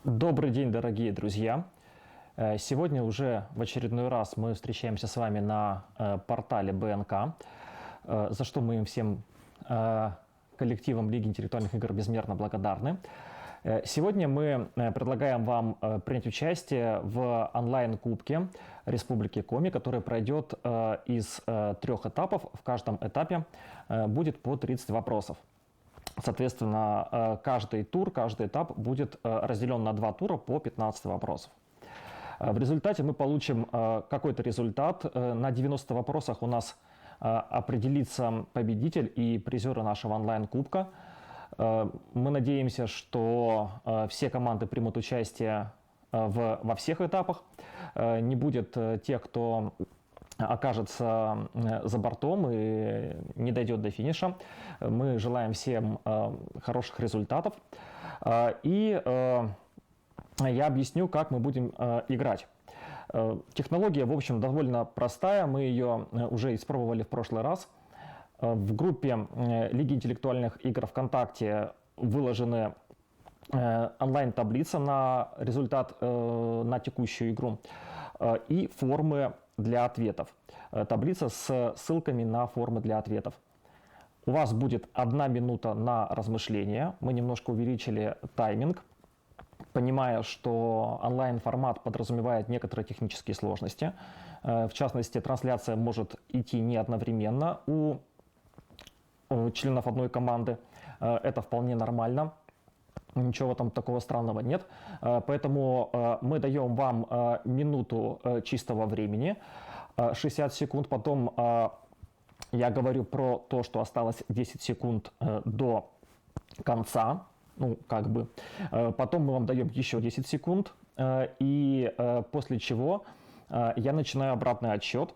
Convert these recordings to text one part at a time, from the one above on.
Добрый день, дорогие друзья! Сегодня уже в очередной раз мы встречаемся с вами на портале БНК, за что мы им всем коллективам Лиги интеллектуальных игр безмерно благодарны. Сегодня мы предлагаем вам принять участие в онлайн-кубке Республики Коми, который пройдет из 3 этапов. В каждом этапе будет по 30 вопросов. Соответственно, каждый тур, каждый этап будет разделен на 2 тура по 15 вопросов. В результате мы получим какой-то результат. На 90 вопросах у нас определится победитель и призеры нашего онлайн-кубка. Мы надеемся, что все команды примут участие во всех этапах. Не будет тех, кто окажется за бортом и не дойдет до финиша. Мы желаем всем хороших результатов. И я объясню, как мы будем играть. Технология, в общем, довольно простая. Мы ее уже испробовали в прошлый раз. В группе Лиги интеллектуальных игр ВКонтакте выложены онлайн-таблица на результат, на текущую игру и формы для ответов. Таблица с ссылками на формы для ответов. У вас будет 1 минута на размышление. Мы немножко увеличили тайминг, понимая, что онлайн-формат подразумевает некоторые технические сложности. В частности, трансляция может идти не одновременно у членов одной команды. Это вполне нормально. Ничего там такого странного нет. Поэтому мы даем вам минуту чистого времени, 60 секунд. Потом я говорю про то, что осталось 10 секунд до конца. Потом мы вам даем еще 10 секунд. И после чего я начинаю обратный отсчет.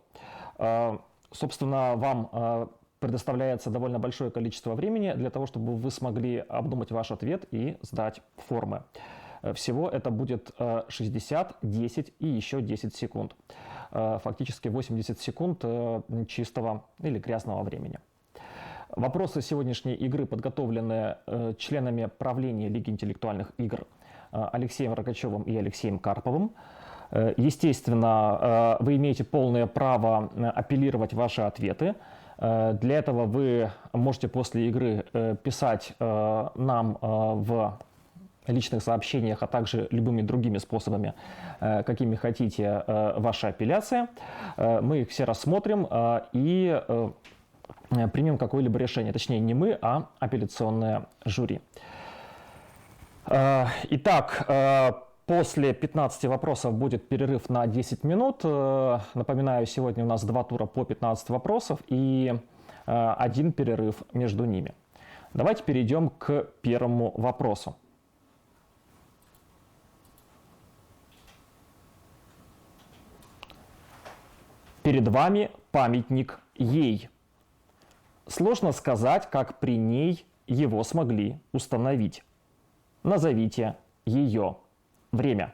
Собственно, вам предоставляется довольно большое количество времени для того, чтобы вы смогли обдумать ваш ответ и сдать формы. Всего это будет 60, 10 и еще 10 секунд. Фактически 80 секунд чистого или грязного времени. Вопросы сегодняшней игры подготовлены членами правления Лиги интеллектуальных игр Алексеем Рогачевым и Алексеем Карповым. Естественно, вы имеете полное право апеллировать ваши ответы. Для этого вы можете после игры писать нам в личных сообщениях, а также любыми другими способами, какими хотите, ваши апелляции. Мы их все рассмотрим и примем какое-либо решение. Точнее, не мы, а апелляционное жюри. Итак, после 15 вопросов будет перерыв на 10 минут. Напоминаю, сегодня у нас 2 тура по 15 вопросов и 1 перерыв между ними. Давайте перейдем к первому вопросу. Перед вами памятник ей. Сложно сказать, как при ней его смогли установить. Назовите ее. Время.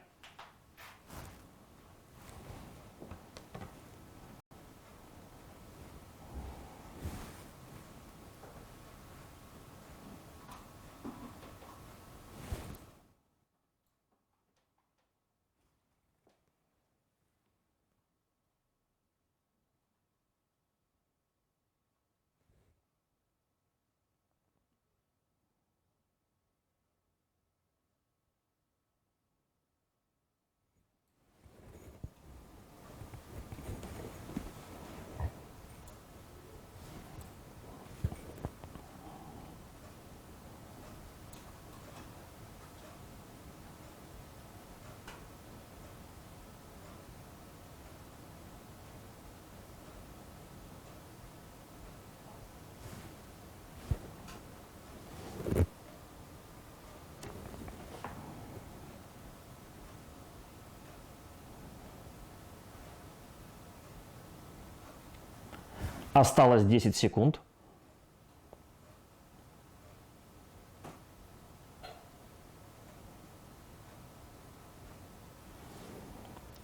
Осталось 10 секунд.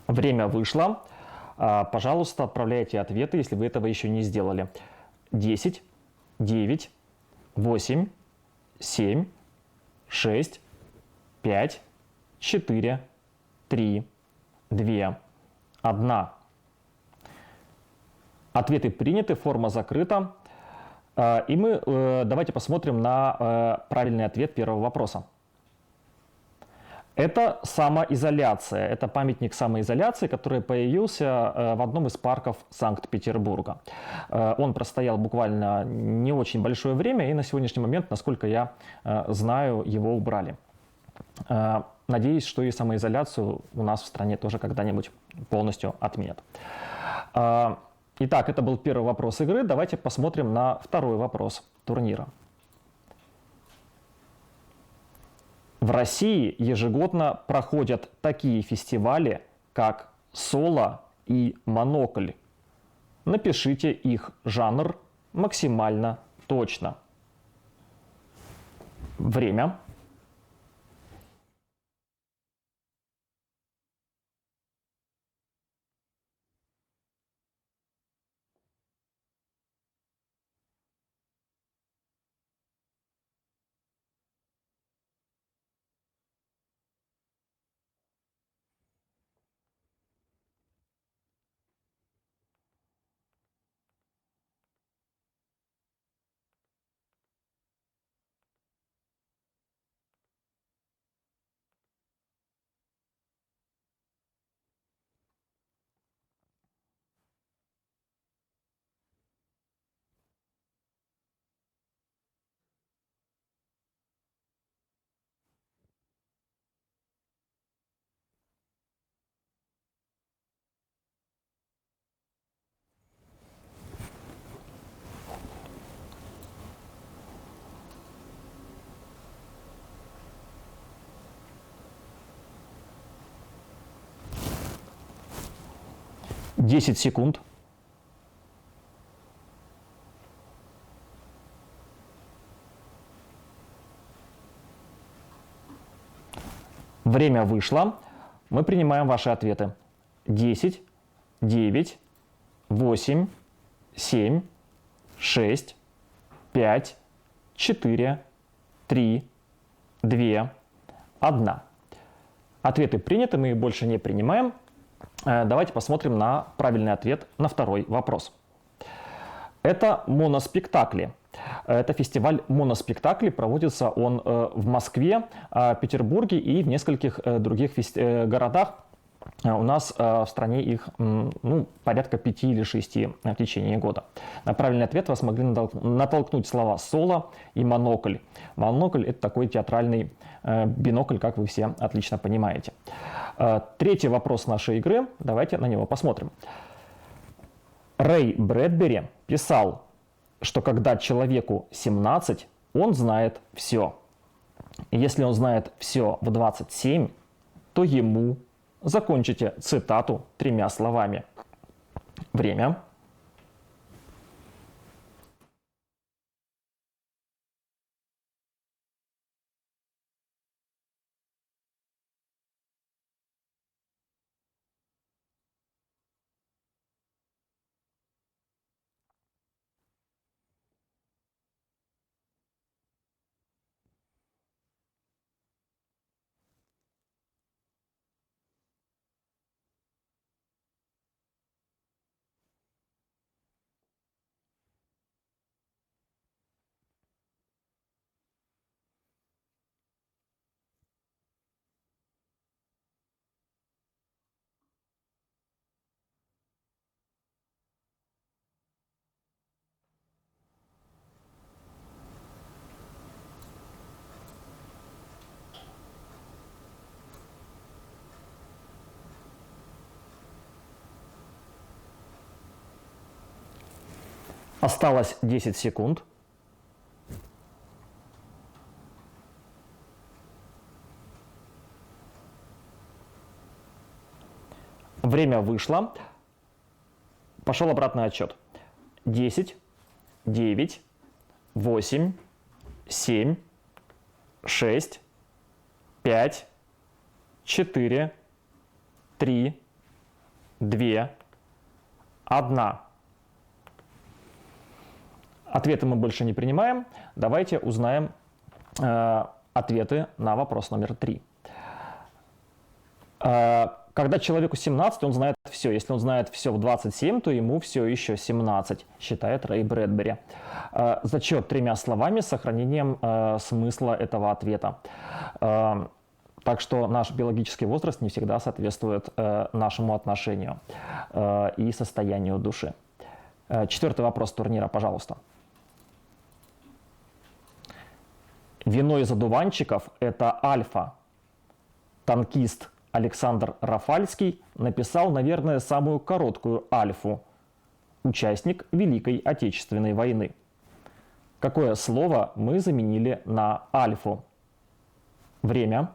Время вышло. Пожалуйста, отправляйте ответы, если вы этого еще не сделали. 10, 9, 8, 7, 6, 5, 4, 3, 2, 1. Ответы приняты, форма закрыта. И мы давайте посмотрим на правильный ответ первого вопроса. Это самоизоляция. Это памятник самоизоляции, который появился в одном из парков Санкт-Петербурга. Он простоял буквально не очень большое время, и на сегодняшний момент, насколько я знаю, его убрали. Надеюсь, что и самоизоляцию у нас в стране тоже когда-нибудь полностью отменят. Итак, это был первый вопрос игры. Давайте посмотрим на второй вопрос турнира. В России ежегодно проходят такие фестивали, как «Соло» и «Монокль». Напишите их жанр максимально точно. Время. Десять секунд. Время вышло. Мы принимаем ваши ответы. 10, 9, 8, 7, 6, 5, 4, 3, 2, 1. Ответы приняты, мы их больше не принимаем. Давайте посмотрим на правильный ответ на второй вопрос. Это моноспектакли. Это фестиваль моноспектаклей. Проводится он в Москве, Петербурге и в нескольких других городах. У нас в стране их порядка 5 или 6 в течение года. На правильный ответ вас могли натолкнуть слова «соло» и «монокль». Монокль – это такой театральный бинокль, как вы все отлично понимаете. Третий вопрос нашей игры. Давайте на него посмотрим. Рэй Брэдбери писал, что когда человеку 17, он знает все. И если он знает все в 27, то ему... Закончите цитату 3 словами. Время. Осталось 10 секунд. Время вышло. Пошел обратный отсчет. 10, 9, 8, 7, 6, 5, 4, 3, 2, 1. Ответы мы больше не принимаем. Давайте узнаем ответы на вопрос номер 3. Когда человеку 17, он знает все. Если он знает все в 27, то ему все еще 17, считает Рэй Брэдбери. Зачет 3 словами с сохранением смысла этого ответа. Так что наш биологический возраст не всегда соответствует нашему отношению и состоянию души. 4-й вопрос турнира, пожалуйста. Вино из одуванчиков – это альфа. Танкист Александр Рафальский написал, наверное, самую короткую альфу. Участник Великой Отечественной войны. Какое слово мы заменили на альфу? Время.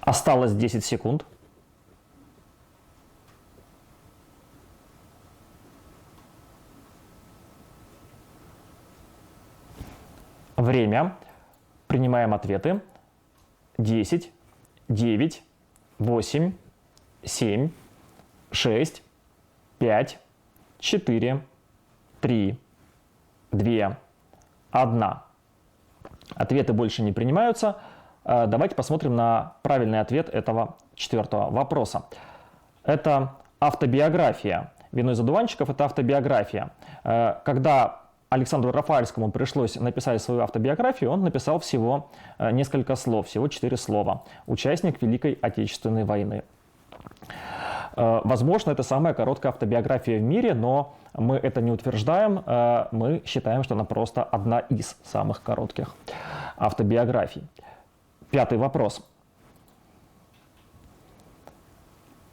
Осталось 10 секунд. Время. Принимаем ответы. 10, 9, 8, 7, 6, 5, 4, 3, 2, 1. Ответы больше не принимаются. Давайте посмотрим на правильный ответ этого 4-го вопроса. Это автобиография. «Вино из одуванчиков» — это автобиография. Когда Александру Рафальскому пришлось написать свою автобиографию, он написал всего несколько слов, всего 4 слова. Участник Великой Отечественной войны. Возможно, это самая короткая автобиография в мире, но мы это не утверждаем, мы считаем, что она просто одна из самых коротких автобиографий. 5-й вопрос.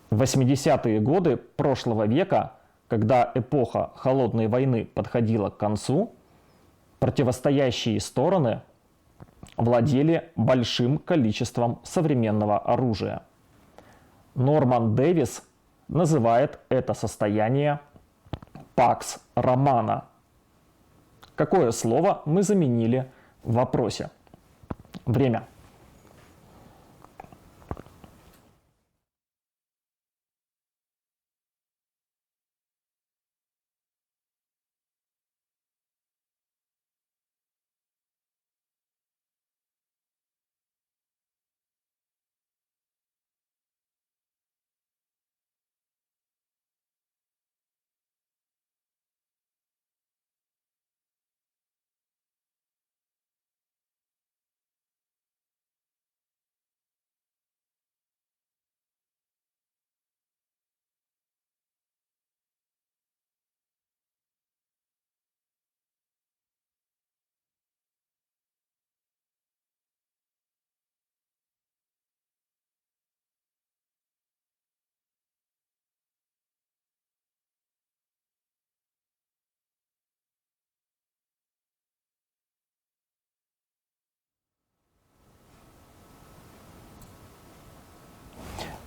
В 80-е годы прошлого века, когда эпоха Холодной войны подходила к концу, противостоящие стороны владели большим количеством современного оружия. Норман Дэвис называет это состояние «пакс романа». Какое слово мы заменили в вопросе? Время.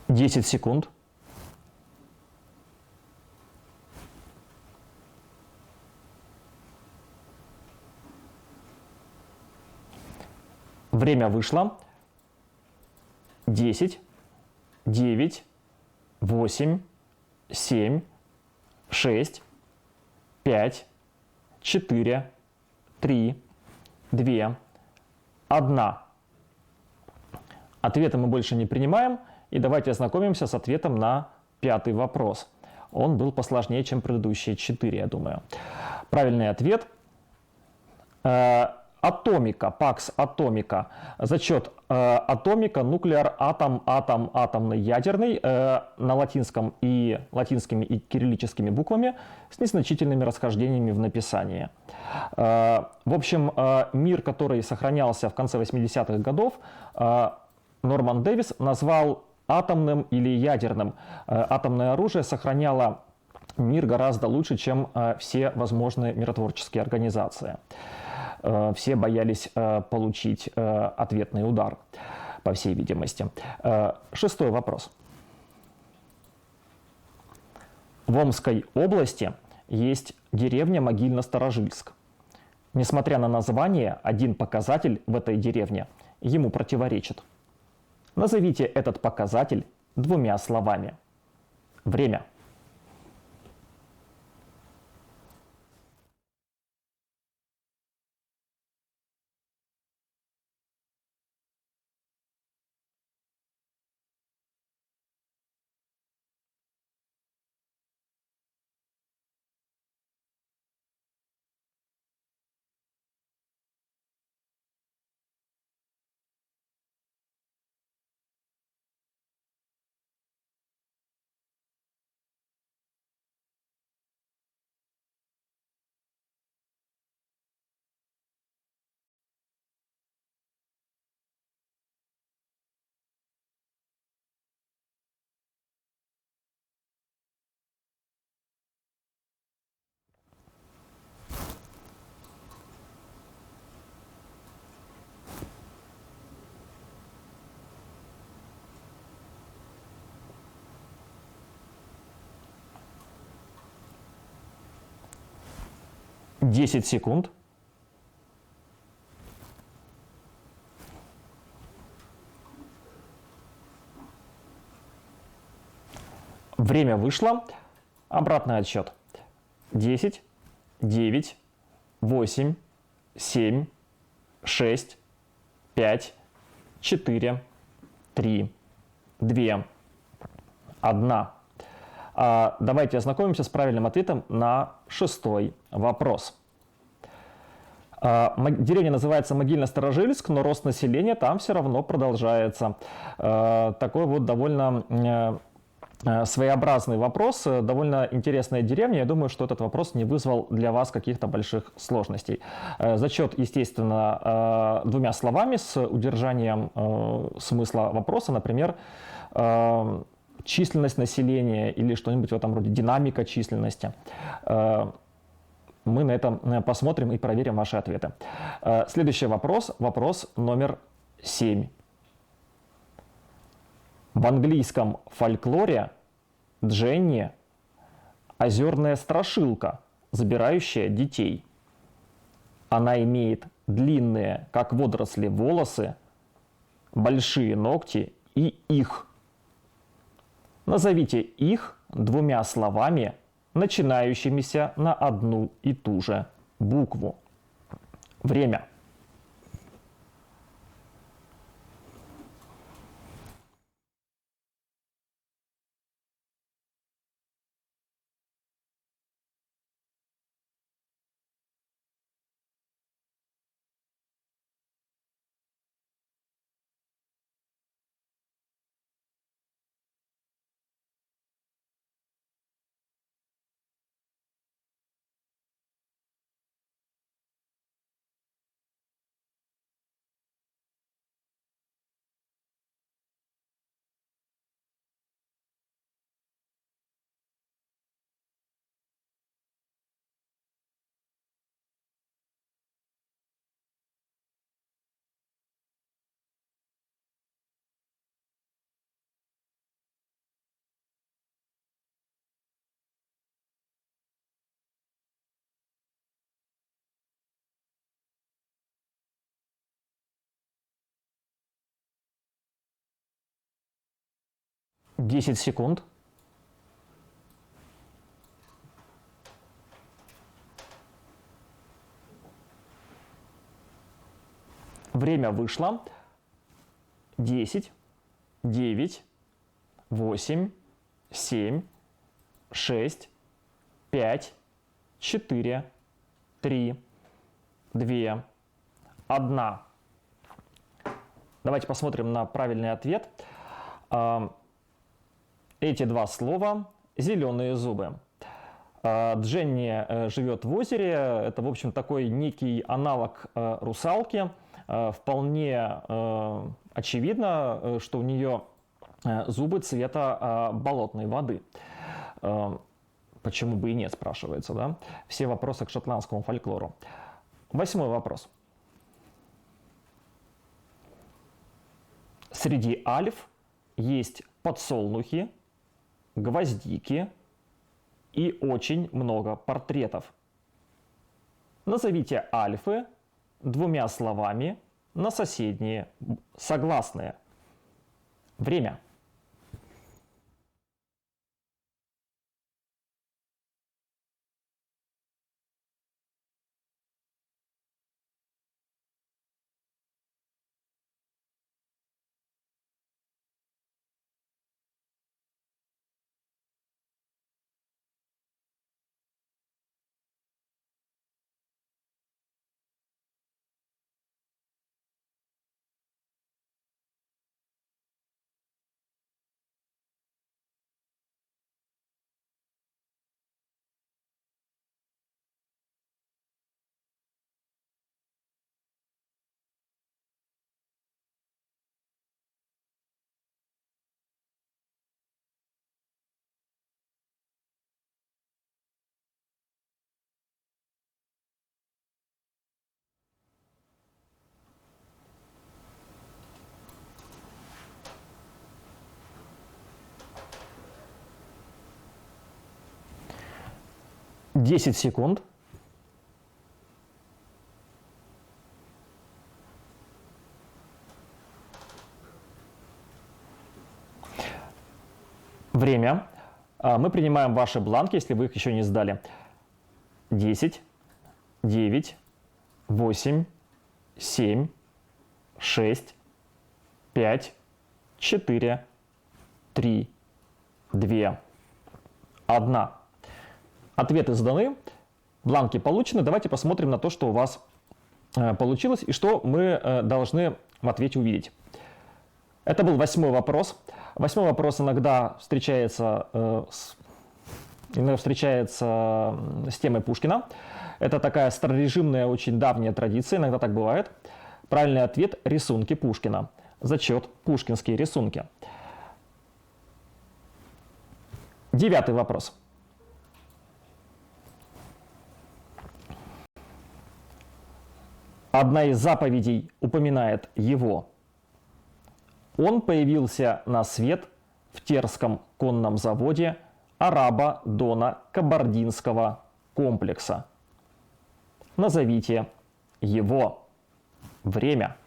Десять секунд. Время вышло. 10, 9, 8, 7, 6, 5, 4, 3, 2, 1. Ответы мы больше не принимаем. И давайте ознакомимся с ответом на 5-й вопрос. Он был посложнее, чем предыдущие 4, я думаю. Правильный ответ Атомика, Пакс Атомика, зачет атомика, нуклеар, атом, атом, атомный, ядерный, на латинском и латинскими и кириллическими буквами с незначительными расхождениями в написании. В общем, мир, который сохранялся в конце 80-х годов, Норман Дэвис назвал атомным или ядерным. Атомное оружие сохраняло мир гораздо лучше, чем все возможные миротворческие организации. Все боялись получить ответный удар, по всей видимости. Шестой вопрос. В Омской области есть деревня Могильно-Старожильск. Несмотря на название, один показатель в этой деревне ему противоречит. Назовите этот показатель двумя словами. Время. Десять секунд. Время вышло. Обратный отсчет. 10, 9, 8, 7, 6, 5, 4, 3, 2, 1. Давайте ознакомимся с правильным ответом на шестой вопрос. Деревня называется Могильно-Старожильск, но рост населения там все равно продолжается. Такой вот довольно своеобразный вопрос, довольно интересная деревня. Я думаю, что этот вопрос не вызвал для вас каких-то больших сложностей. Зачет, естественно, двумя словами с удержанием смысла вопроса, например, численность населения или что-нибудь в этом роде, динамика численности. Мы на этом посмотрим и проверим ваши ответы. Следующий вопрос, вопрос номер 7. В английском фольклоре Дженни – озерная страшилка, забирающая детей. Она имеет длинные, как водоросли, волосы, большие ногти и их. Назовите их двумя словами, начинающимися на одну и ту же букву. Время. Десять секунд. Время вышло. 10, 9, 8, 7, 6, 5, 4, 3, 2, 1. Давайте посмотрим на правильный ответ. Эти два слова «зеленые зубы». Дженни живет в озере. Это, в общем, такой некий аналог русалки. Вполне очевидно, что у нее зубы цвета болотной воды. Почему бы и нет, спрашивается, да? Все вопросы к шотландскому фольклору. 8 вопрос. Среди альф есть подсолнухи, гвоздики и очень много портретов. Назовите альфы двумя словами на соседние согласные. Время. Десять секунд. Время. Мы принимаем ваши бланки, если вы их еще не сдали. 10, 9, 8, 7, 6, 5, 4, 3, 2, 1. Ответы сданы, бланки получены. Давайте посмотрим на то, что у вас получилось и что мы должны в ответе увидеть. Это был 8 вопрос. 8 вопрос иногда встречается с темой Пушкина. Это такая старорежимная, очень давняя традиция, иногда так бывает. Правильный ответ – рисунки Пушкина. Зачет – пушкинские рисунки. 9 вопрос. Одна из заповедей упоминает его. Он появился на свет в Терском конном заводе араба Дона Кабардинского комплекса. Назовите его. Время.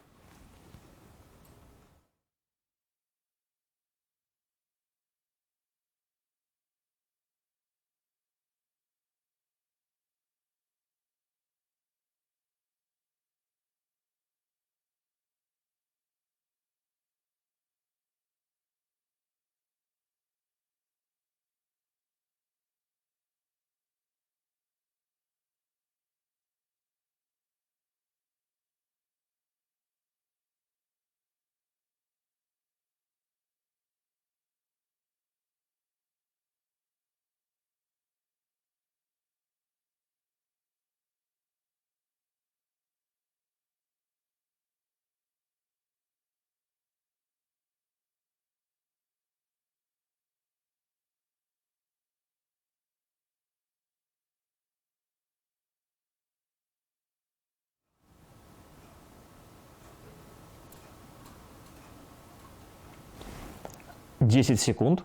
Десять секунд.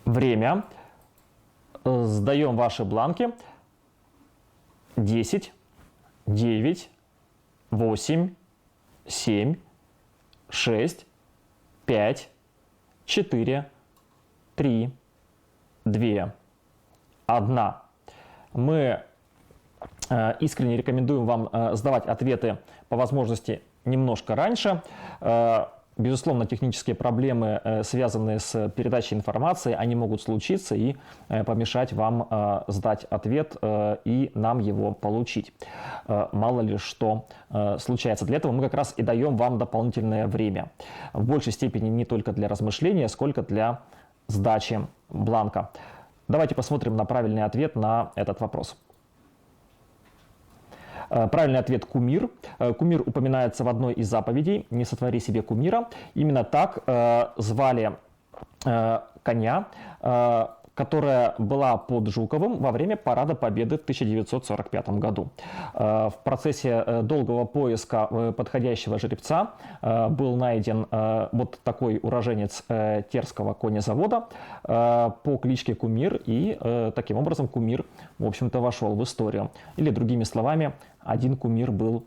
Время. Сдаем ваши бланки. 10, 9, 8, 7, 6, 5, 4, 3, 2, 1. Мы искренне рекомендуем вам сдавать ответы по возможности немножко раньше. Безусловно, технические проблемы, связанные с передачей информации, они могут случиться и помешать вам сдать ответ и нам его получить. Мало ли что случается. Для этого мы как раз и даем вам дополнительное время. В большей степени не только для размышления, сколько для сдачи бланка. Давайте посмотрим на правильный ответ на этот вопрос. Правильный ответ – кумир. Кумир упоминается в одной из заповедей «Не сотвори себе кумира». Именно так звали коня, которая была под Жуковым во время Парада Победы в 1945 году. В процессе долгого поиска подходящего жеребца был найден вот такой уроженец Терского конезавода по кличке Кумир, и таким образом Кумир, в общем-то, вошел в историю. Или, другими словами, один кумир был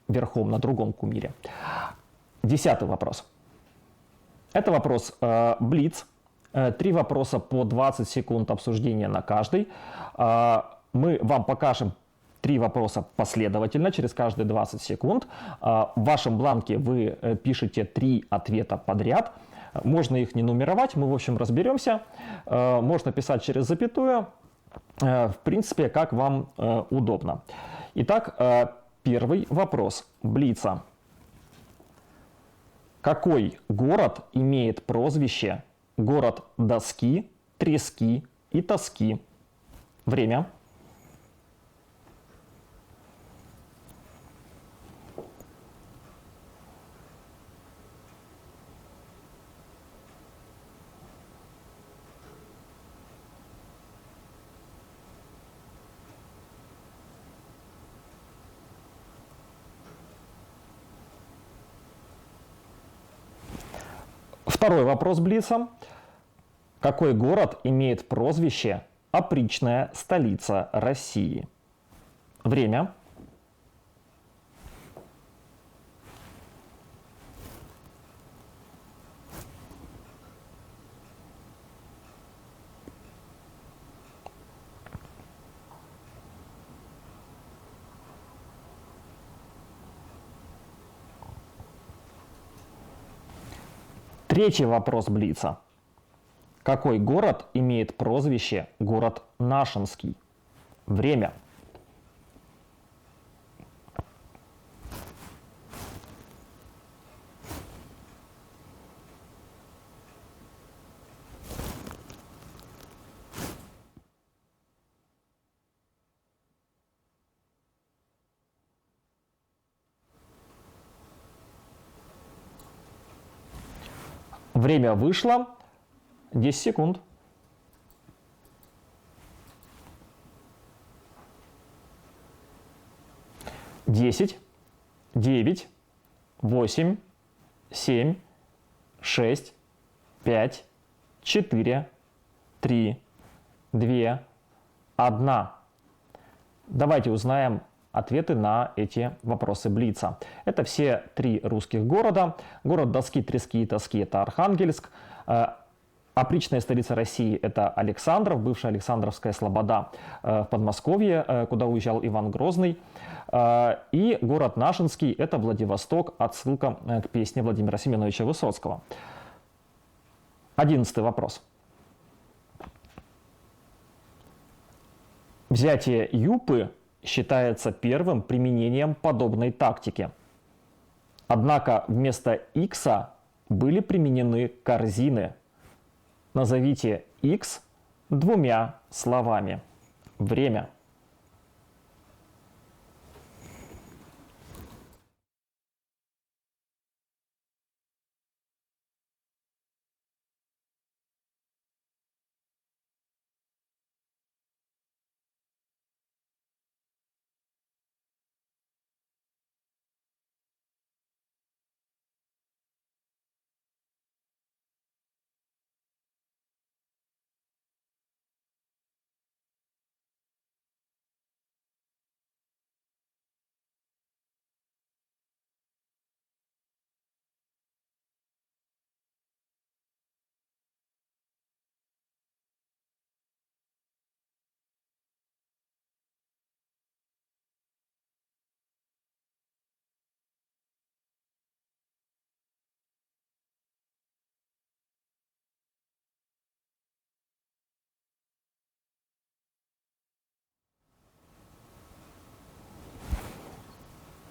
верхом на другом кумире. 10-й вопрос. Это вопрос блиц. 3 вопроса по 20 секунд обсуждения на каждый. Мы вам покажем 3 вопроса последовательно, через каждые 20 секунд. В вашем бланке вы пишете 3 ответа подряд. Можно их не нумеровать, мы, в общем, разберемся. Можно писать через запятую. В принципе, как вам удобно. Итак, первый вопрос блица. Какой город имеет прозвище город доски, трески и тоски? Время. Второй вопрос блица. Какой город имеет прозвище «Опричная столица России»? Время. Третий вопрос блица. Какой город имеет прозвище город Нашинский? Время. Время вышло. 10 секунд. 10, 9, 8, 7, 6, 5, 4, 3, 2, 1. Давайте узнаем ответы на эти вопросы блица. Это все 3 русских города. Город доски, трески и тоски – это Архангельск. Опричная столица России – это Александров, бывшая Александровская слобода в Подмосковье, куда уезжал Иван Грозный. И город Нашинский – это Владивосток, отсылка к песне Владимира Семеновича Высоцкого. 11-й вопрос. Взятие Юпы считается первым применением подобной тактики. Однако вместо икса были применены корзины. Назовите X 2 словами. Время.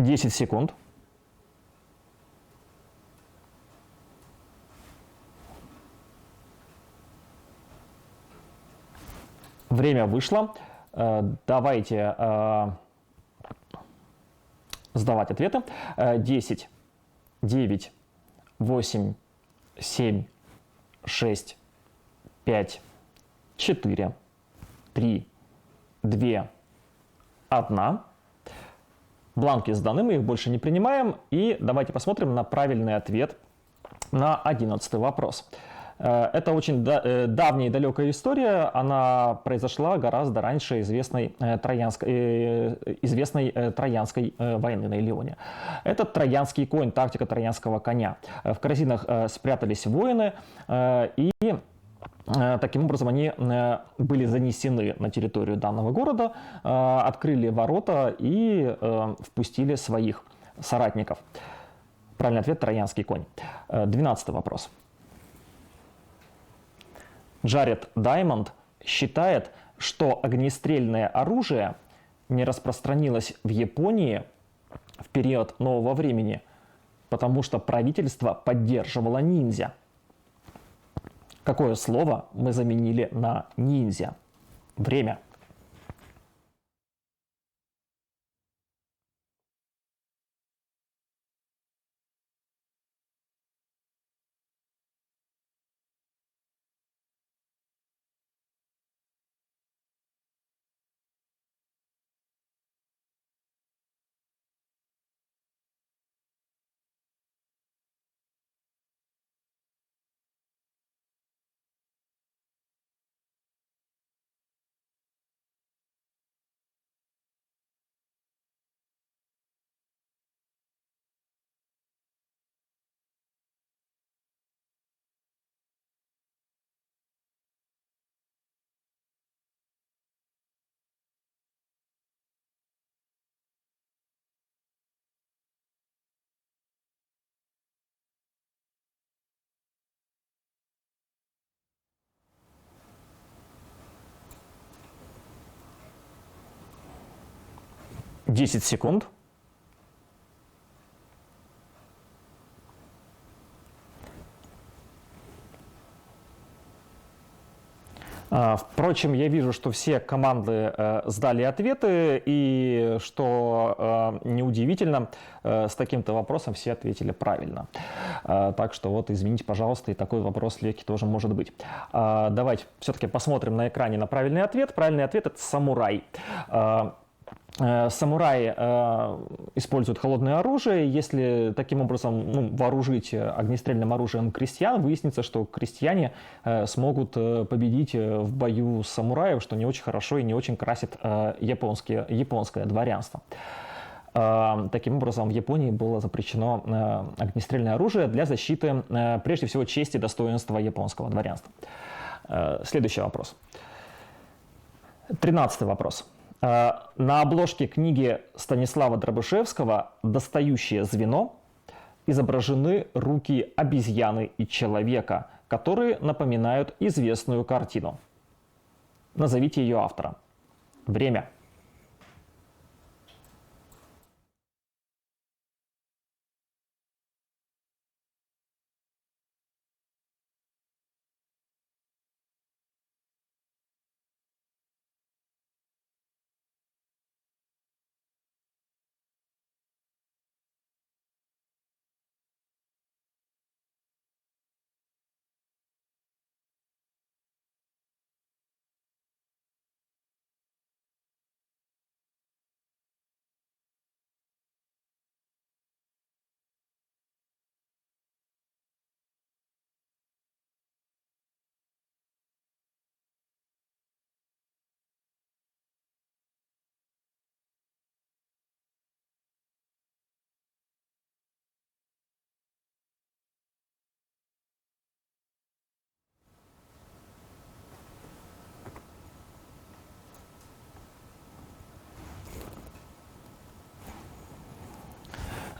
10 секунд. Время вышло. Давайте сдавать ответы. 10, 9, 8, 7, 6, 5, 4, 3, 2, 1. Бланки сданы, мы их больше не принимаем. И давайте посмотрим на правильный ответ на 11 вопрос. Это очень давняя и далекая история. Она произошла гораздо раньше известной Троянской войны на Илионе. Это троянский конь, тактика троянского коня. В корзинах спрятались воины, и таким образом они были занесены на территорию данного города, открыли ворота и впустили своих соратников. Правильный ответ – троянский конь. 12 вопрос. Джаред Даймонд считает, что огнестрельное оружие не распространилось в Японии в период нового времени, потому что правительство поддерживало ниндзя. Какое слово мы заменили на ниндзя? Время. Десять секунд. Впрочем, я вижу, что все команды сдали ответы, и что неудивительно, с таким-то вопросом все ответили правильно. Так что вот, извините, пожалуйста, и такой вопрос легкий тоже может быть. Давайте все-таки посмотрим на экране на правильный ответ. Правильный ответ – это самурай. Самураи используют холодное оружие. Если таким образом вооружить огнестрельным оружием крестьян, выяснится, что крестьяне смогут победить в бою самураев, что не очень хорошо и не очень красит японское дворянство. Таким образом, в Японии было запрещено огнестрельное оружие для защиты, прежде всего, чести и достоинства японского дворянства. Следующий вопрос. 13 вопрос. На обложке книги Станислава Дробышевского «Достающее звено» изображены руки обезьяны и человека, которые напоминают известную картину. Назовите ее автора. Время.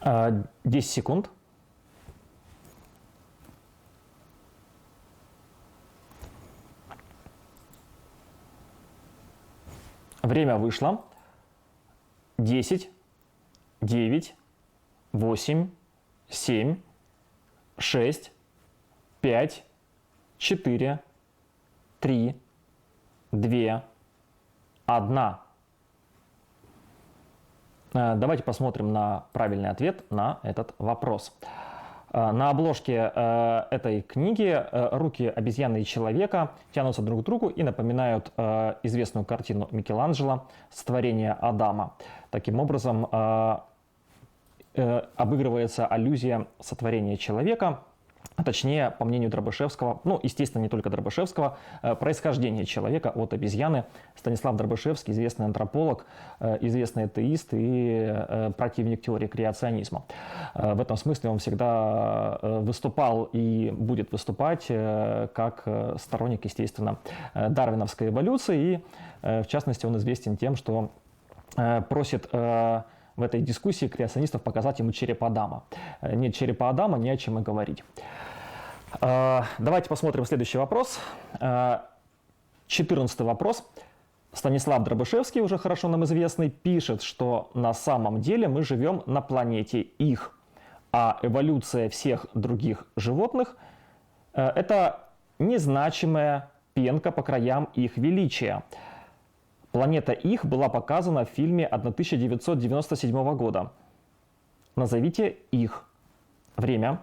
— 10 секунд. Время вышло. 10, 9, 8, 7, 6, 5, 4, 3, 2, 1. Давайте посмотрим на правильный ответ на этот вопрос. На обложке этой книги руки обезьяны и человека тянутся друг к другу и напоминают известную картину Микеланджело «Сотворение Адама». Таким образом, обыгрывается аллюзия сотворения человека, а точнее, по мнению Дробышевского, ну, естественно, не только Дробышевского, происхождение человека от обезьяны. Станислав Дробышевский, известный антрополог, известный атеист и противник теории креационизма. В этом смысле он всегда выступал и будет выступать как сторонник, естественно, дарвиновской эволюции. И, в частности, он известен тем, что просит в этой дискуссии креационистов показать ему череп Адама. Нет черепа Адама, не о чем и говорить. Давайте посмотрим следующий вопрос. 14-й вопрос. Станислав Дробышевский, уже хорошо нам известный, пишет, что на самом деле мы живем на планете их, а эволюция всех других животных – это незначимая пенка по краям их величия. Планета их была показана в фильме 1997 года. Назовите их. Время.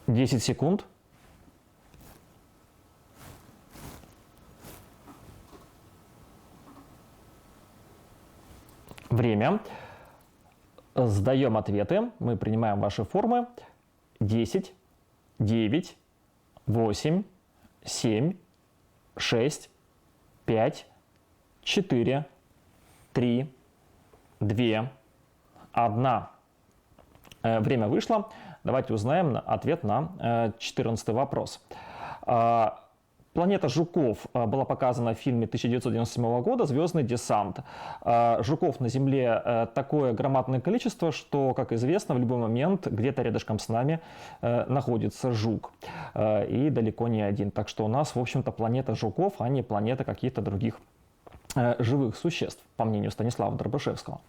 Десять секунд. Время. Сдаем ответы. Мы принимаем ваши формы. 10, 9, 8, 7, 6, 5, 4, 3, 2, 1. Время вышло. Давайте узнаем ответ на 14-й вопрос. Планета жуков была показана в фильме 1997 года «Звездный десант». Жуков на Земле такое громадное количество, что, как известно, в любой момент где-то рядышком с нами находится жук. И далеко не один. Так что у нас, в общем-то, планета жуков, а не планета каких-то других живых существ, по мнению Станислава Дробышевского.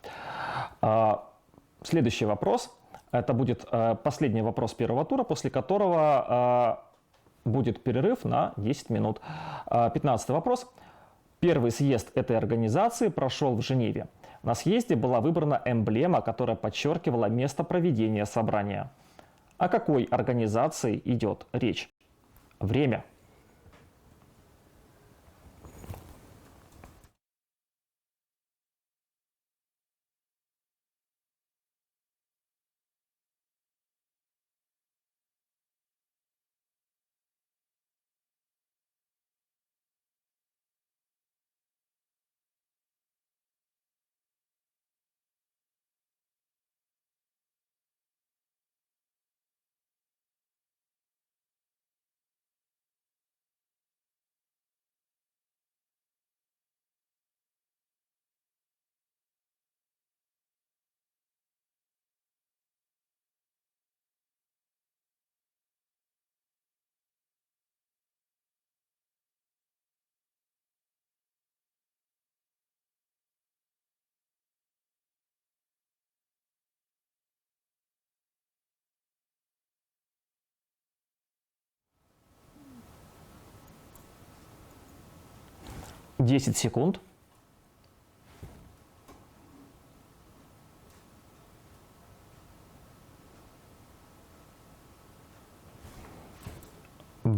Следующий вопрос. Это будет последний вопрос первого тура, после которого будет перерыв на 10 минут. 15-й вопрос. Первый съезд этой организации прошел в Женеве. На съезде была выбрана эмблема, которая подчеркивала место проведения собрания. О какой организации идет речь? Время. Десять секунд.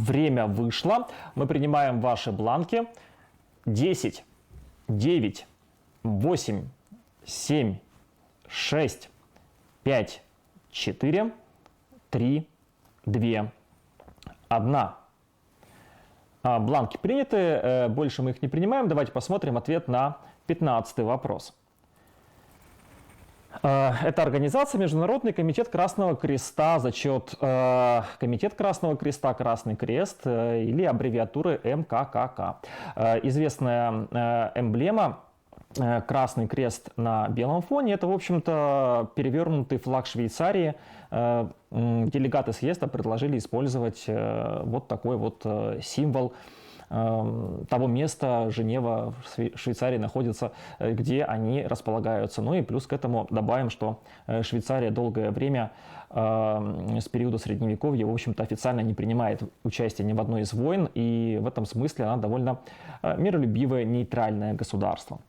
время вышло. Мы принимаем ваши бланки. 10, 9, 8, 7, 6, 5, 4, 3, 2, 1. Бланки приняты, больше мы их не принимаем. Давайте посмотрим ответ на 15-й вопрос. Это организация Международный комитет Красного Креста, зачет Комитет Красного Креста, Красный Крест или аббревиатуры МККК. Известная эмблема Красный Крест на белом фоне — это, в общем-то, перевернутый флаг Швейцарии. Делегаты съезда предложили использовать вот такой вот символ того места, Женева, в Швейцарии находится, где они располагаются. Ну и плюс к этому добавим, что Швейцария долгое время с периода Средневековья, в общем-то, официально не принимает участие ни в одной из войн, и в этом смысле она довольно миролюбивое, нейтральное государство.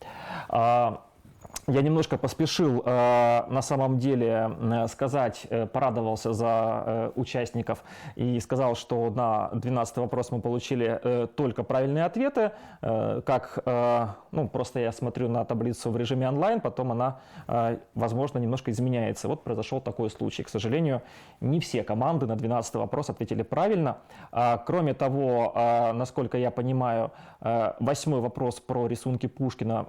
Я немножко поспешил, на самом деле, сказать, порадовался за участников и сказал, что на 12-й вопрос мы получили только правильные ответы. Ну, просто я смотрю на таблицу в режиме онлайн, потом она, возможно, немножко изменяется. Вот произошел такой случай. К сожалению, не все команды на 12-й вопрос ответили правильно. Кроме того, насколько я понимаю, 8-й вопрос про рисунки Пушкина,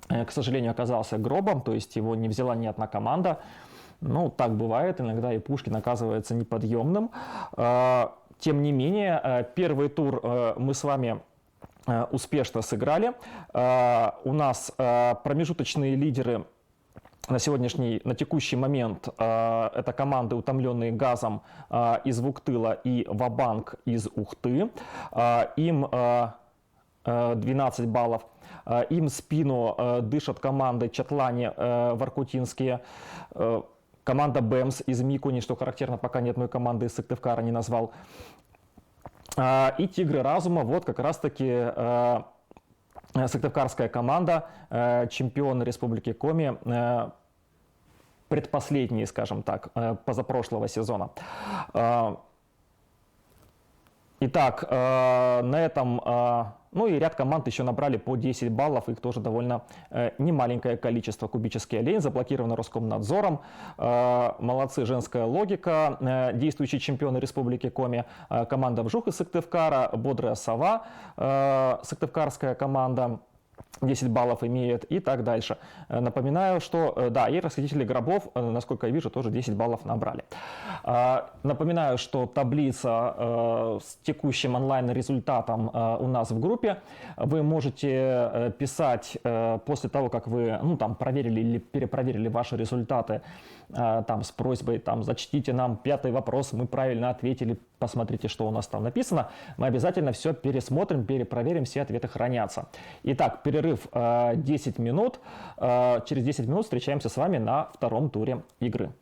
к сожалению, оказался гробом, то есть его не взяла ни одна команда. Ну, так бывает, иногда и Пушкин оказывается неподъемным. Тем не менее, первый тур мы с вами успешно сыграли. У нас промежуточные лидеры на текущий момент это команды, утомленные газом из Вуктыла и Ва-Банк из Ухты. Им 12 баллов. Им в спину дышат команды Чатлани, Воркутинские, команда БЭМС из Микуни, что характерно, пока ни одной команды из Сыктывкара не назвал. И Тигры Разума, вот как раз-таки сыктывкарская команда, чемпион Республики Коми, предпоследние, скажем так, позапрошлого сезона. Итак, на этом, ну и ряд команд еще набрали по 10 баллов, их тоже довольно немаленькое количество. Кубический олень заблокирован Роскомнадзором, молодцы, женская логика, действующие чемпионы Республики Коми, команда Вжух из Сыктывкара, Бодрая сова, сыктывкарская команда, 10 баллов имеет и так дальше. Напоминаю, что да, и расхитители гробов, насколько я вижу, тоже 10 баллов набрали. Напоминаю, что таблица с текущим онлайн-результатом у нас в группе. Вы можете писать после того, как вы там проверили или перепроверили ваши результаты, там с просьбой, зачтите нам 5-й вопрос, мы правильно ответили, посмотрите, что у нас там написано. Мы обязательно все пересмотрим, перепроверим, все ответы хранятся. Итак, перерыв 10 минут. Через 10 минут встречаемся с вами на втором туре игры.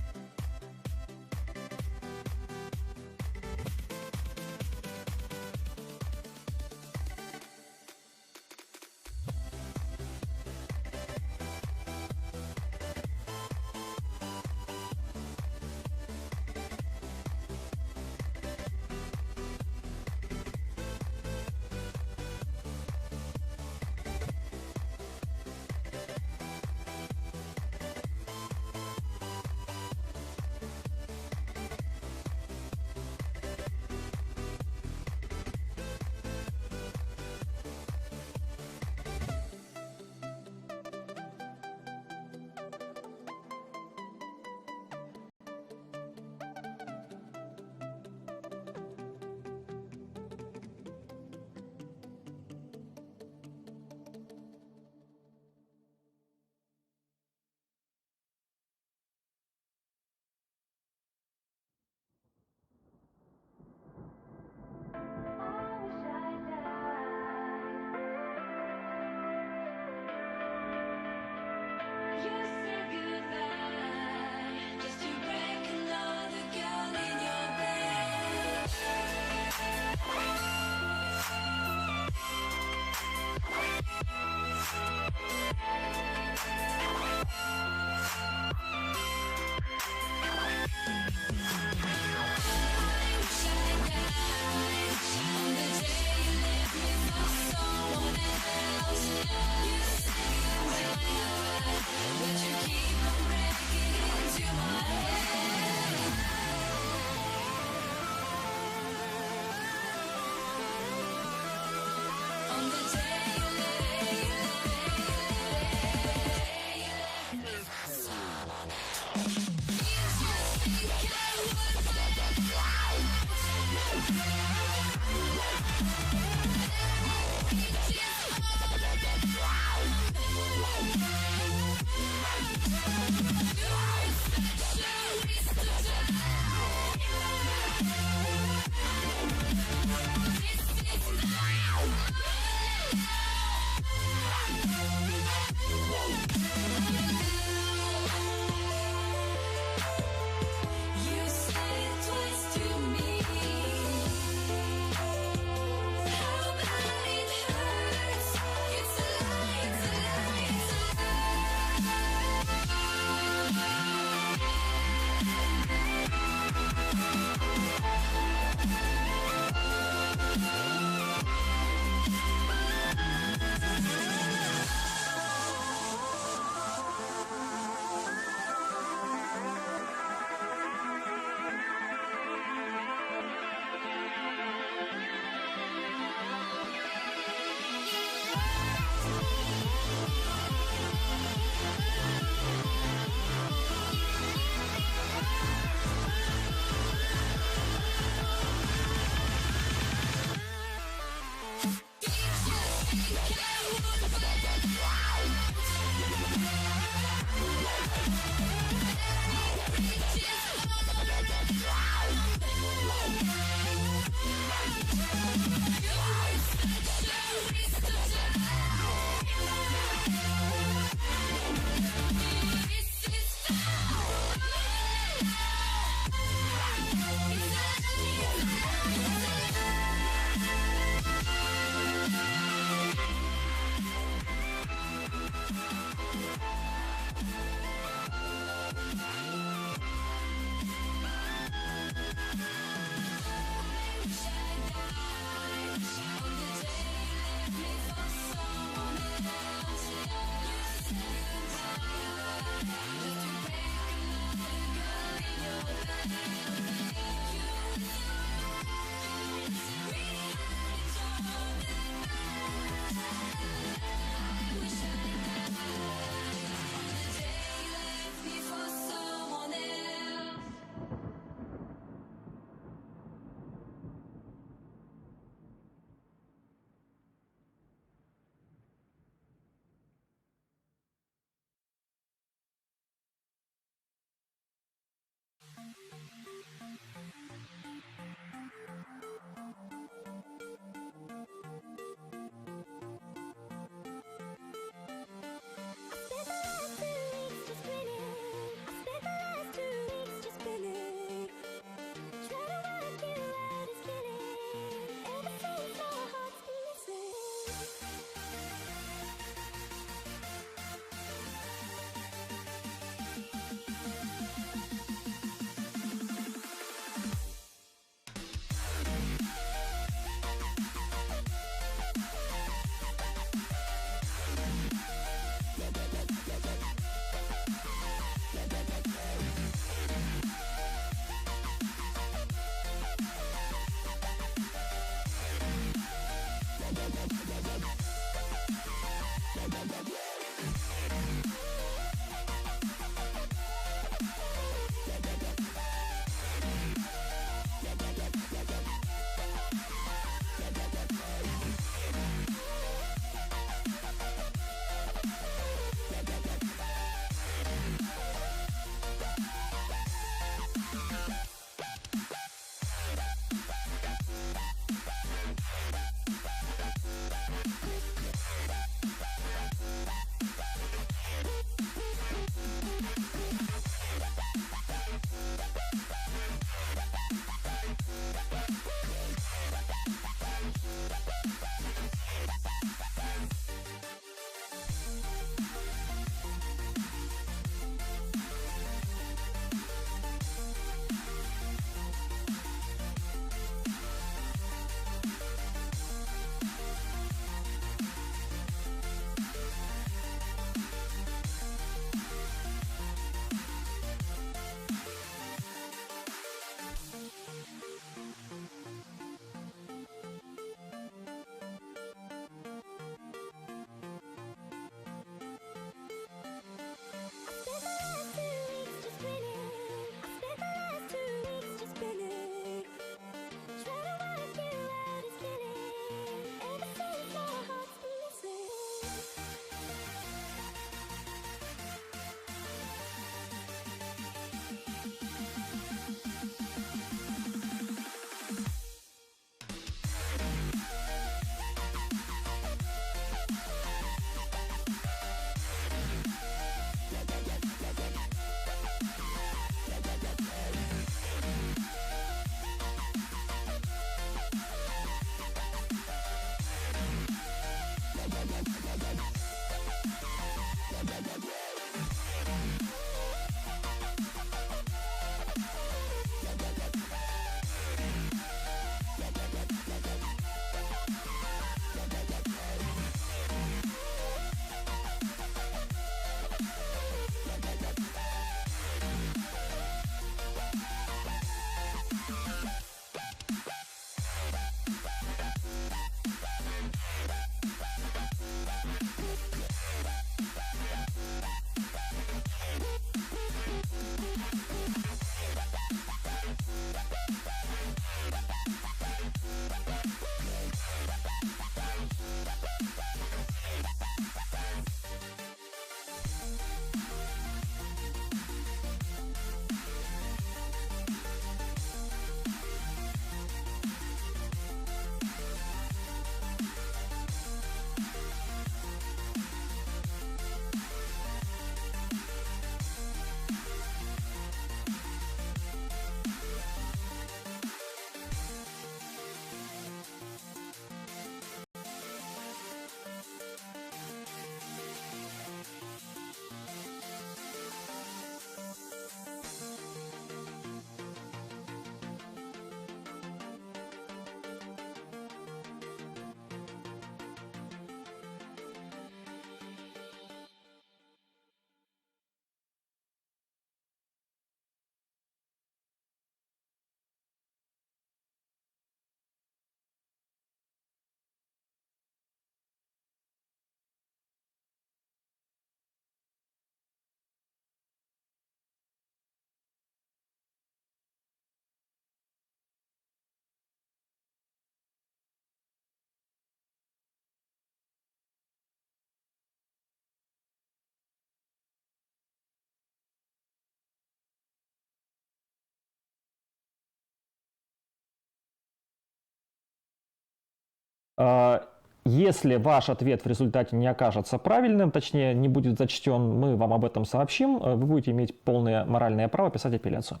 Если ваш ответ в результате не окажется правильным, точнее не будет зачтен, мы вам об этом сообщим, вы будете иметь полное моральное право писать апелляцию.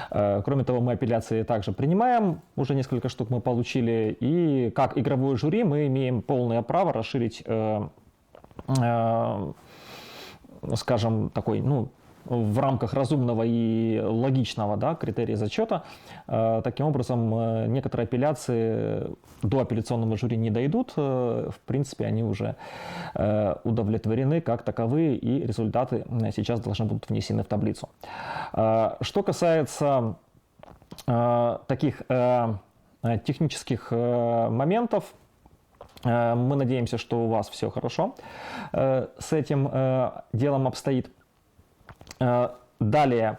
Кроме того, мы апелляции также принимаем, уже несколько штук мы получили, и как игровое жюри мы имеем полное право расширить, скажем, такой, ну, в рамках разумного и логичного, да, критерия зачета. Таким образом, некоторые апелляции до апелляционного жюри не дойдут. В принципе, они уже удовлетворены как таковые, и результаты сейчас должны будут внесены в таблицу. Что касается таких технических моментов, мы надеемся, что у вас все хорошо с этим делом обстоит. Далее,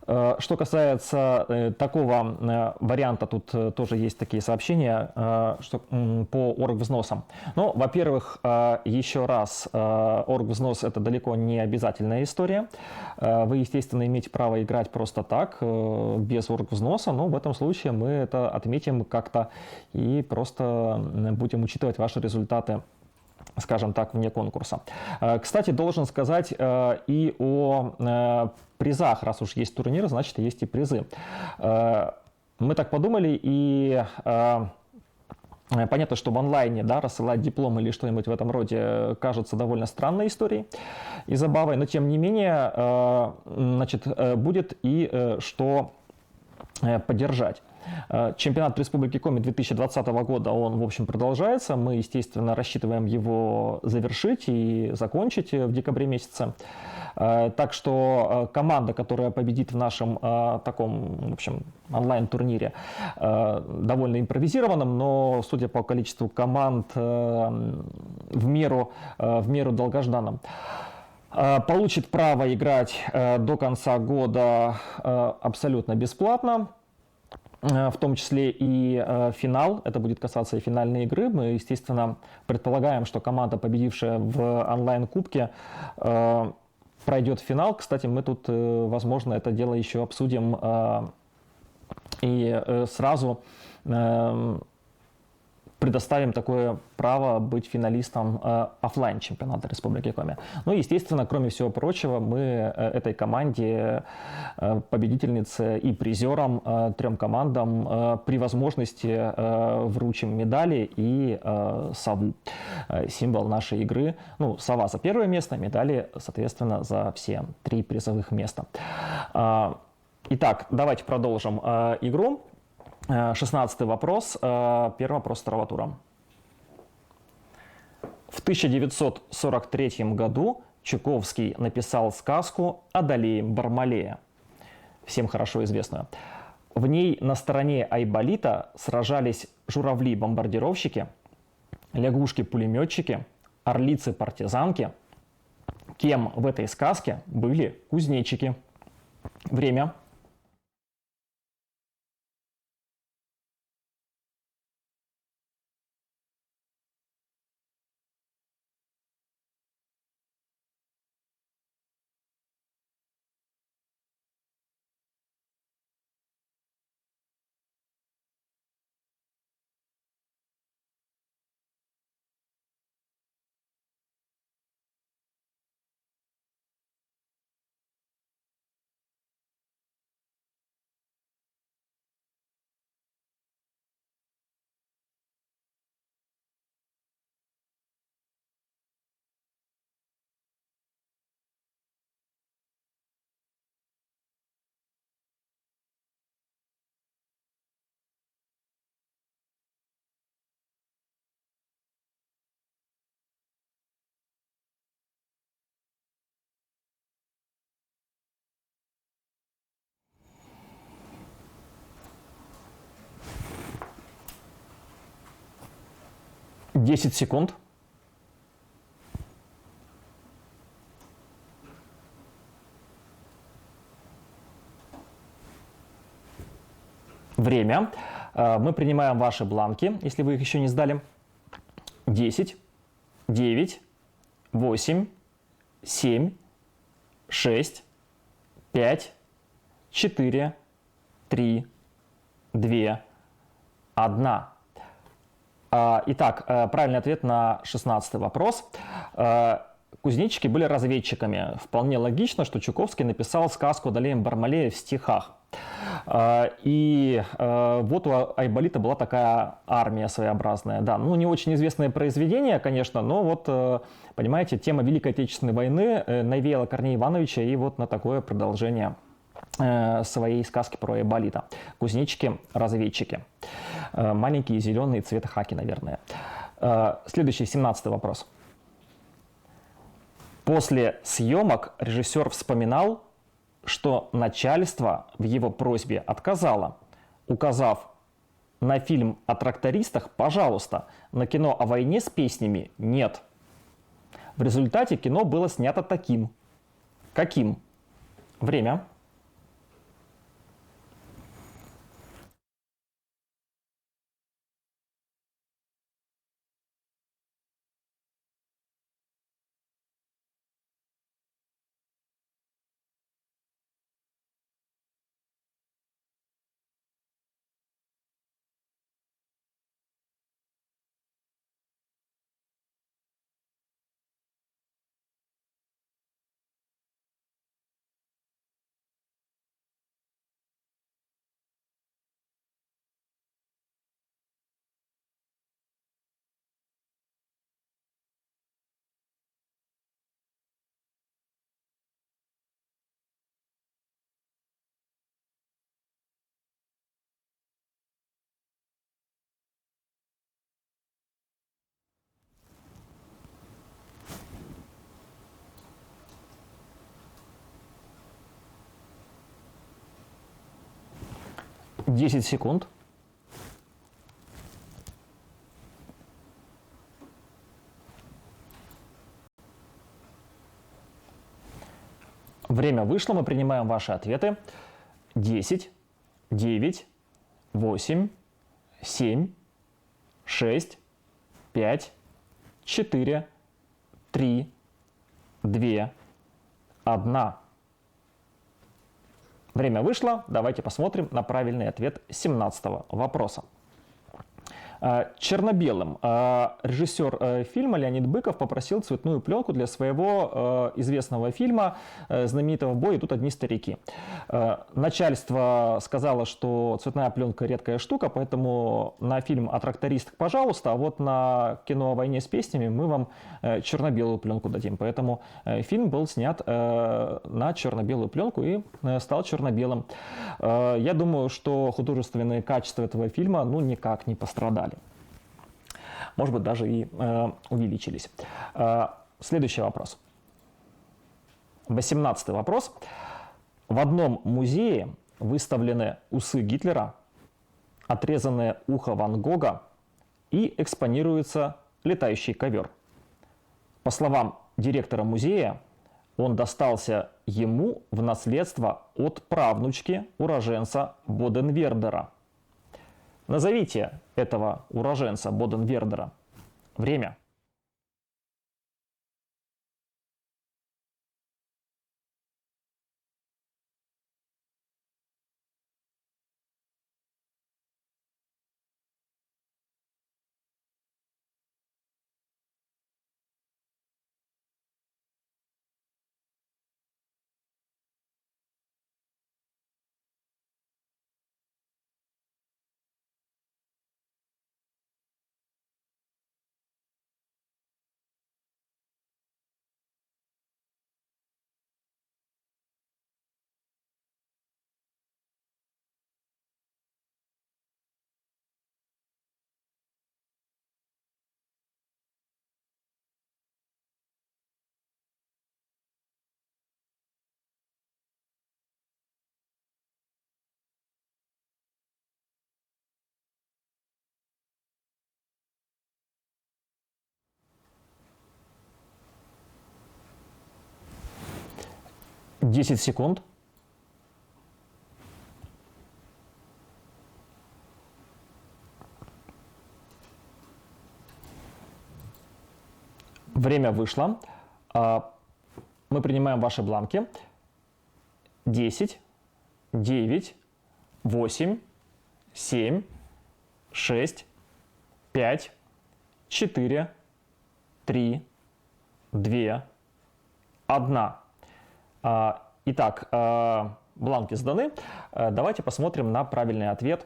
что касается такого варианта, тут тоже есть такие сообщения что, по оргвзносам. Ну, во-первых, еще раз, оргвзнос — это далеко не обязательная история. Вы, естественно, имеете право играть просто так, без оргвзноса, но в этом случае мы это отметим как-то и просто будем учитывать ваши результаты, скажем так, вне конкурса. Кстати, должен сказать и о призах. Раз уж есть турнир, значит, есть и призы. Мы так подумали, и понятно, что в онлайне, да, рассылать диплом или что-нибудь в этом роде кажется довольно странной историей и забавой, но тем не менее, значит, будет и что поддержать. Чемпионат Республики Коми 2020 года, он, в общем, продолжается. Мы, естественно, рассчитываем его завершить и закончить в декабре месяце. Так что команда, которая победит в нашем таком, в общем, онлайн-турнире, довольно импровизированном, но, судя по количеству команд, в меру долгожданном, получит право играть до конца года абсолютно бесплатно. В том числе и финал, это будет касаться и финальной игры. Мы, естественно, предполагаем, что команда, победившая в онлайн-кубке, пройдет финал. Кстати, мы тут, возможно, это дело еще обсудим и сразу предоставим такое право быть финалистом офлайн чемпионата Республики Коми. Ну, естественно, кроме всего прочего, мы этой команде, победительнице и призерам, 3 командам, при возможности вручим медали и сову, символ нашей игры. Ну, сова за 1 место, медали, соответственно, за все 3 призовых места. Итак, давайте продолжим игру. 16-й вопрос, первый вопрос второго тура. В 1943 году Чуковский написал сказку «Одолеем Бармалея», всем хорошо известную. В ней на стороне Айболита сражались журавли-бомбардировщики, лягушки-пулеметчики, орлицы-партизанки. Кем в этой сказке были кузнечики? Время. Десять секунд. Время. Мы принимаем ваши бланки, если вы их еще не сдали. 10, 9, 8, 7, 6, 5, 4, 3, 2, 1. Итак, правильный ответ на 16-й вопрос. Кузнечики были разведчиками. Вполне логично, что Чуковский написал сказку Одолеем Бармалея в стихах. И вот у Айболита была такая армия своеобразная. Да, ну не очень известное произведение, конечно, но вот, понимаете, тема Великой Отечественной войны навеяла Корнея Ивановича и вот на такое продолжение своей сказки про Айболита. Кузнечики-разведчики. Маленькие зеленые цвета хаки, наверное. Следующий, 17-й вопрос. После съемок режиссер вспоминал, что начальство в его просьбе отказало, указав на фильм о трактористах «пожалуйста», на кино о войне с песнями «нет». В результате кино было снято таким. Каким? Время. Десять секунд. Время вышло, мы принимаем ваши ответы. 10, 9, 8, 7, 6, 5, 4, 3, 2, 1. Время вышло, давайте посмотрим на правильный ответ 17-го вопроса. Черно-белым. Режиссер фильма Леонид Быков попросил цветную пленку для своего известного фильма знаменитого «Бой идут одни старики». Начальство сказало, что цветная пленка редкая штука, поэтому на фильм о трактористах пожалуйста, а вот на кино о войне с песнями мы вам черно-белую пленку дадим. Поэтому фильм был снят на черно-белую пленку и стал черно-белым. Я думаю, что художественные качества этого фильма никак не пострадали. Может быть, даже и увеличились. Следующий вопрос. 18-й вопрос. В одном музее выставлены усы Гитлера, отрезанное ухо Ван Гога и экспонируется летающий ковер. По словам директора музея, он достался ему в наследство от правнучки уроженца Боденвердера. Назовите этого уроженца Боденвердера. Время. Десять секунд. Время вышло. Мы принимаем ваши бланки. 10, 9, 8, 7, 6, 5, 4, 3, 2, 1. Итак, бланки сданы. Давайте посмотрим на правильный ответ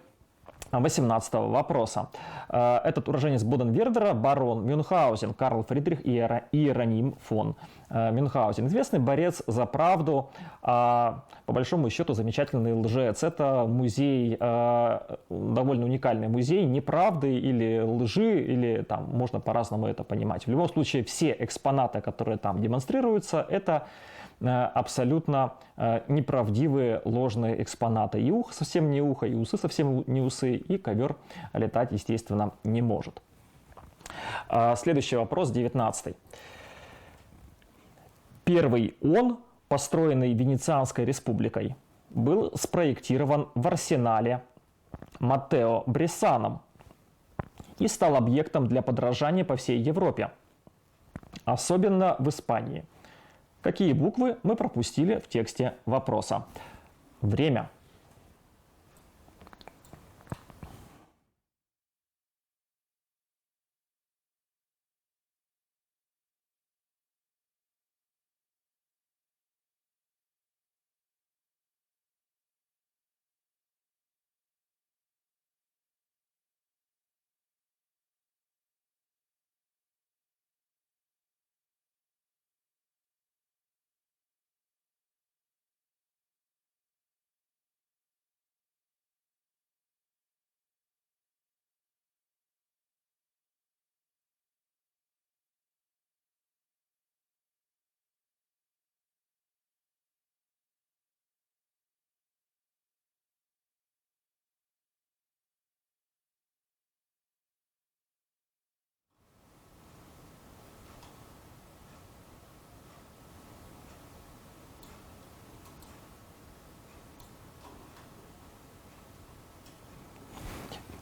18 вопроса. Этот уроженец Боденвердера, барон Мюнхгаузен, Карл Фридрих Иероним фон Мюнхгаузен. Известный борец за правду, по большому счету замечательный лжец. Это музей, довольно уникальный музей неправды или лжи, или там можно по-разному это понимать. В любом случае, все экспонаты, которые там демонстрируются, это абсолютно неправдивые ложные экспонаты. И ухо совсем не ухо, и усы совсем не усы, и ковер летать, естественно, не может. Следующий вопрос, 19. Первый он, построенный Венецианской республикой, был спроектирован в арсенале Маттео Брессаном и стал объектом для подражания по всей Европе, особенно в Испании. Какие буквы мы пропустили в тексте вопроса? Время.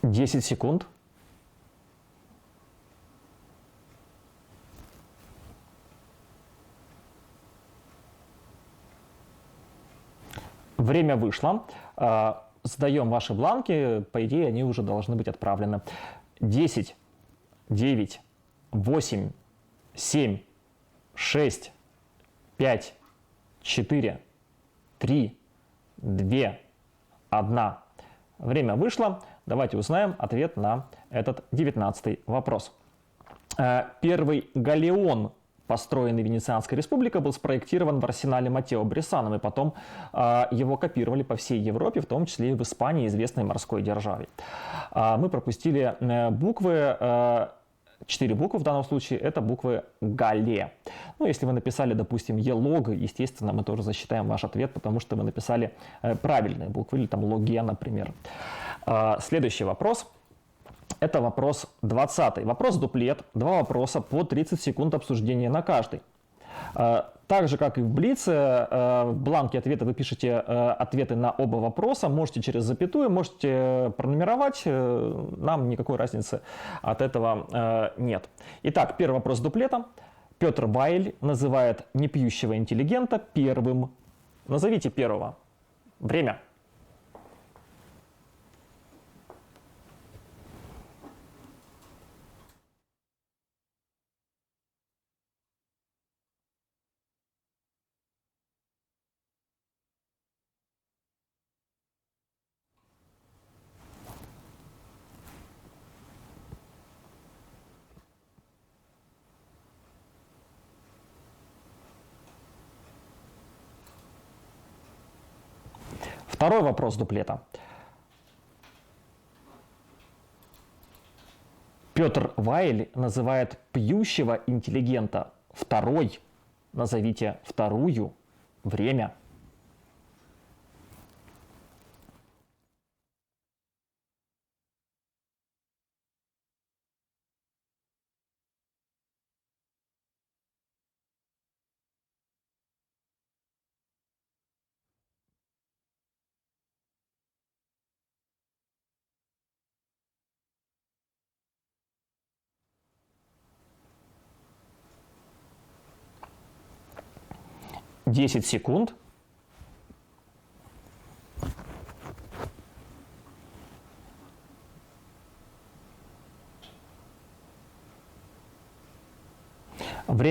Десять секунд. Время вышло. Сдаем ваши бланки. По идее, они уже должны быть отправлены. 10, 9, 8, 7, 6, 5, 4, 3, 2, 1. Время вышло. Давайте узнаем ответ на этот 19-й вопрос. Первый галеон, построенный Венецианской республикой, был спроектирован в арсенале Маттео Брессаном, и потом его копировали по всей Европе, в том числе и в Испании, известной морской державе. Мы пропустили буквы, 4 буквы в данном случае, это буквы гале. Ну, если вы написали, допустим, елог, естественно, мы тоже засчитаем ваш ответ, потому что вы написали правильные буквы, или там логе, например. Следующий вопрос. Это вопрос 20. Вопрос дуплет. Два вопроса по 30 секунд обсуждения на каждый. Так же, как и в Блице, в бланке ответа вы пишете ответы на оба вопроса. Можете через запятую, можете пронумеровать. Нам никакой разницы от этого нет. Итак, первый вопрос дуплета. Петр Вайль называет непьющего интеллигента первым. Назовите первого. Время. Второй вопрос дуплета. Петр Вайль называет пьющего интеллигента второй. Назовите вторую. Время. Десять секунд.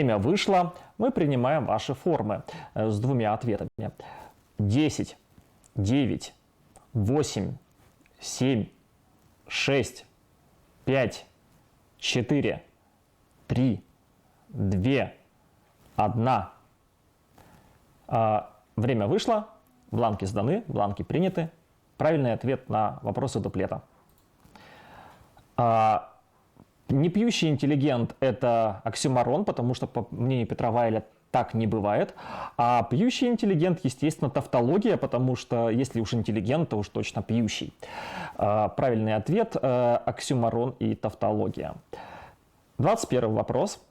Время вышло, мы принимаем ваши формы с двумя ответами. 10, 9, 8, 7, 6, 5, 4, 3, 2, 1. Время вышло, бланки сданы, бланки приняты. Правильный ответ на вопросы дуплета. Непьющий интеллигент – это оксюморон, потому что, по мнению Петра Вайля, так не бывает. А пьющий интеллигент, естественно, тавтология, потому что если уж интеллигент, то уж точно пьющий. Правильный ответ – оксюморон и тавтология. 21 вопрос.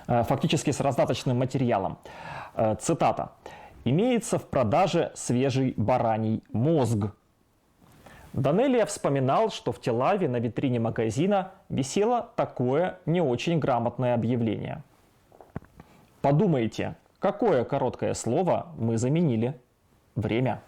Фактически с раздаточным материалом. Цитата. «Имеется в продаже свежий бараний мозг». Данелия вспоминал, что в Тель-Авиве на витрине магазина висело такое не очень грамотное объявление. Подумайте, какое короткое слово мы заменили? Время.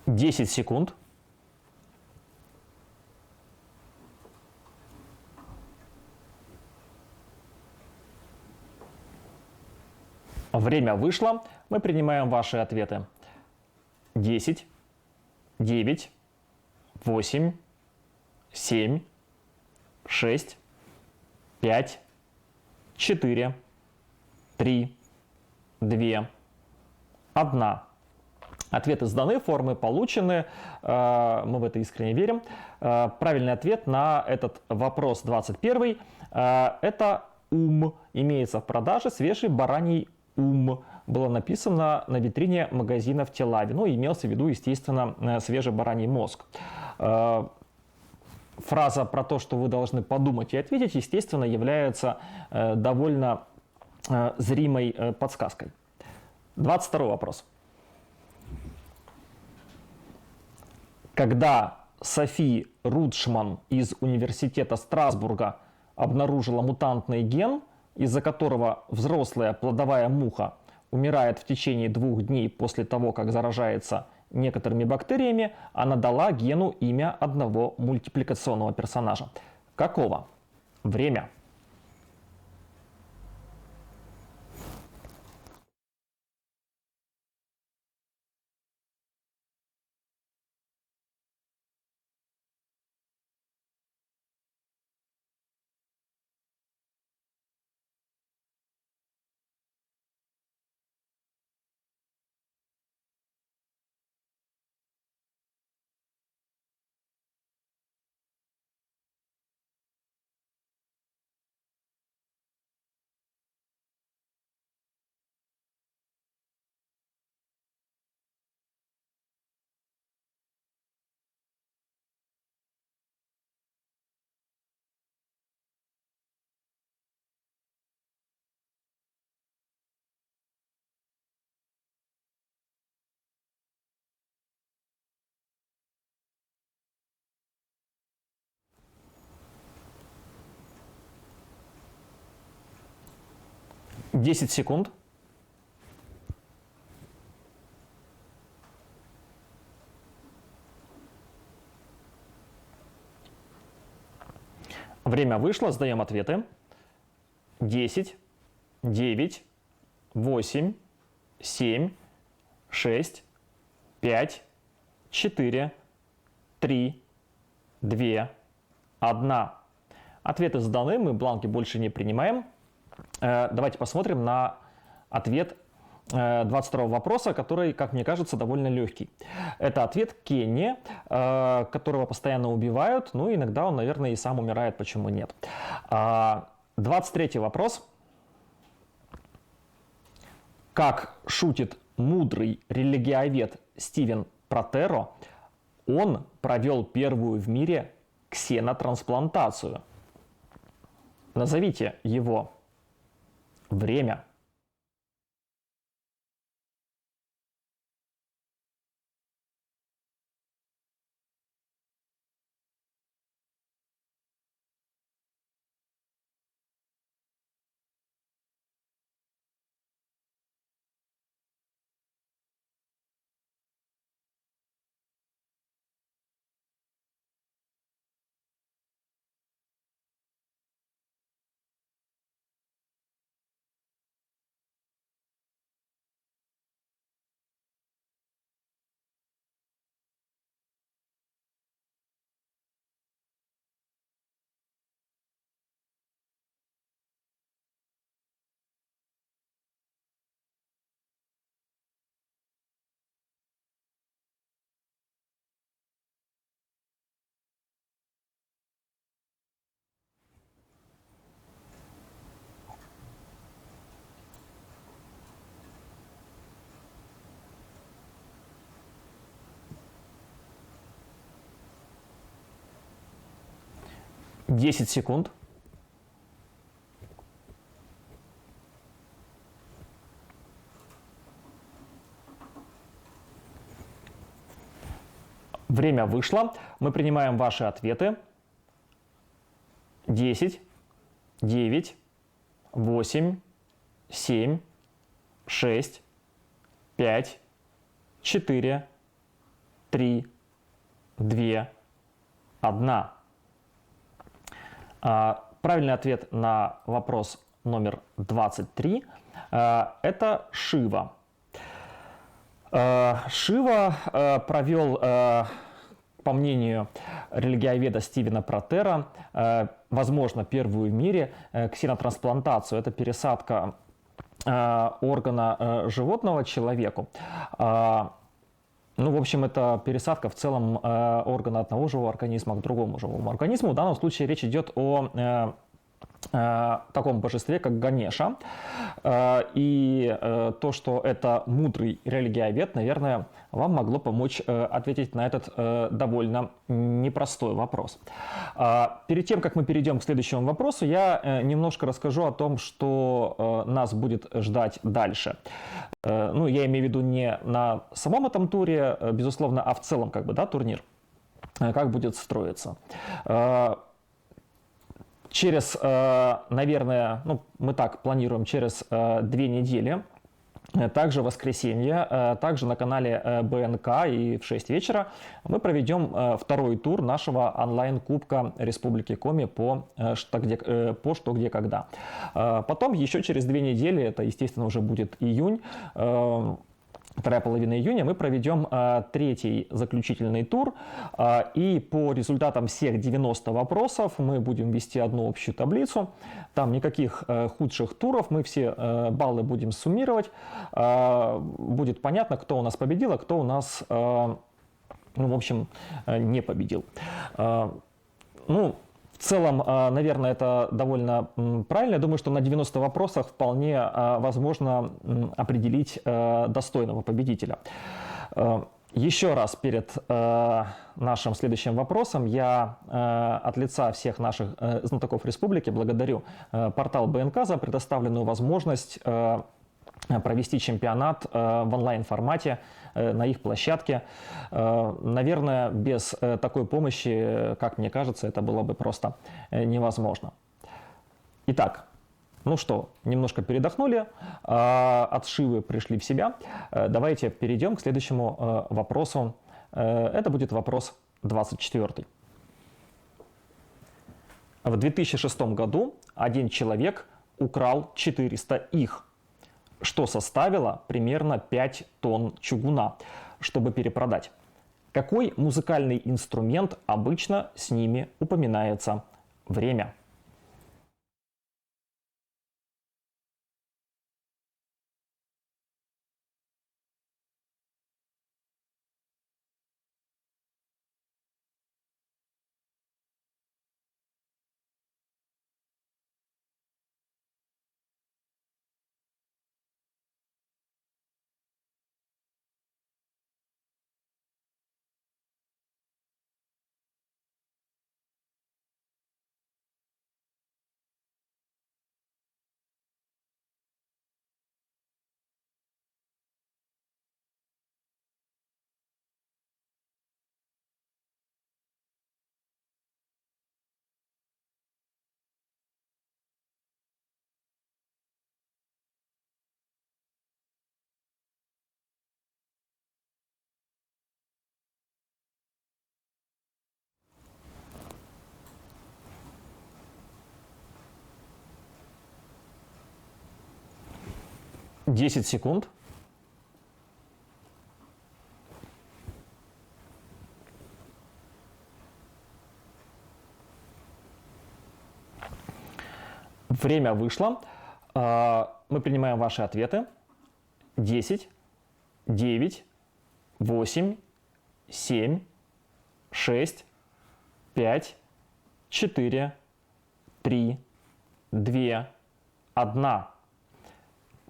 Десять секунд. Время вышло. Мы принимаем ваши ответы. 10, 9, 8, 7, 6, 5, 4, 3, 2, 1. Ответы сданы, формы получены, мы в это искренне верим. Правильный ответ на этот вопрос 21 это ум. Имеется в продаже свежий бараний ум. Было написано на витрине магазина в Тель-Авиве. Ну, имелся в виду, естественно, свежий бараний мозг. Фраза про то, что вы должны подумать и ответить, естественно, является довольно зримой подсказкой. 22 вопрос. Когда Софи Рудшман из университета Страсбурга обнаружила мутантный ген, из-за которого взрослая плодовая муха умирает в течение 2 дней после того, как заражается некоторыми бактериями, она дала гену имя одного мультипликационного персонажа. Какого? Время. Десять секунд. Время вышло, сдаем ответы. 10, 9, 8, 7, 6, 5, 4, 3, 2, 1. Ответы сданы, мы бланки больше не принимаем. Давайте посмотрим на ответ 22 вопроса, который, как мне кажется, довольно легкий. Это ответ Кенни, которого постоянно убивают, ну иногда он, наверное, и сам умирает, почему нет. 23 вопрос. Как шутит мудрый религиовед Стивен Протеро, он провел первую в мире ксенотрансплантацию. Назовите его. Время. Десять секунд. Время вышло. Мы принимаем ваши ответы. 10, 9, 8, 7, 6, 5, 4, 3, 2, 1. Правильный ответ на вопрос номер 23 – это Шива. Шива провел, по мнению религиоведа Стивена Протеро, возможно, первую в мире ксенотрансплантацию. Это пересадка органа животного человеку. Ну, в общем, это пересадка в целом органа одного живого организма к другому живому организму. В данном случае речь идет о таком божестве, как Ганеша. И то, что это мудрый религиовед, наверное, вам могло помочь ответить на этот довольно непростой вопрос. Перед тем, как мы перейдем к следующему вопросу, я немножко расскажу о том, что нас будет ждать дальше. Ну, я имею в виду не на самом этом туре, безусловно, а в целом, как бы, да, турнир, как будет строиться. Через, наверное, ну, мы так планируем, через 2 недели, также в воскресенье, также на канале БНК и в 6 вечера мы проведем второй тур нашего онлайн-кубка Республики Коми по «Что, где, когда». Потом еще через 2 недели, это, естественно, уже будет июнь, вторая половина июня, мы проведем 3-й заключительный тур, и по результатам всех 90 вопросов мы будем вести одну общую таблицу. Там никаких худших туров, мы все баллы будем суммировать. Будет понятно, кто у нас победил, а кто у нас, ну, в общем, не победил. Ну, в целом, наверное, это довольно правильно. Я думаю, что на 90 вопросах вполне возможно определить достойного победителя. Еще раз перед нашим следующим вопросом я от лица всех наших знатоков республики благодарю портал БНК за предоставленную возможность провести чемпионат в онлайн-формате на их площадке. Наверное, без такой помощи, как мне кажется, это было бы просто невозможно. Итак, ну что, немножко передохнули, от Шивы пришли в себя. Давайте перейдем к следующему вопросу. Это будет вопрос 24. В 2006 году один человек украл 400 их, что составило примерно 5 тонн чугуна, чтобы перепродать. Какой музыкальный инструмент обычно с ними упоминается? Время. Десять секунд. Время вышло. Мы принимаем ваши ответы. 10, 9, 8, 7, 6, 5, 4, 3, 2, 1.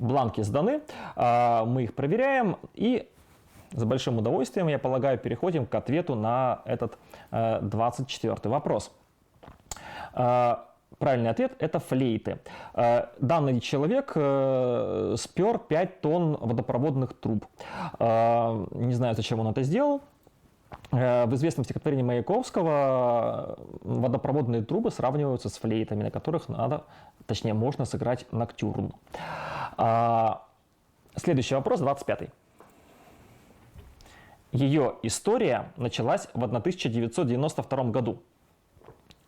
Бланки сданы, мы их проверяем и с большим удовольствием, я полагаю, переходим к ответу на этот 24-й вопрос. Правильный ответ – это флейты. Данный человек спер 5 тонн водопроводных труб. Не знаю, зачем он это сделал. В известном стихотворении Маяковского водопроводные трубы сравниваются с флейтами, на которых можно сыграть ноктюрн. Следующий вопрос, 25-й. Ее история началась в 1992 году.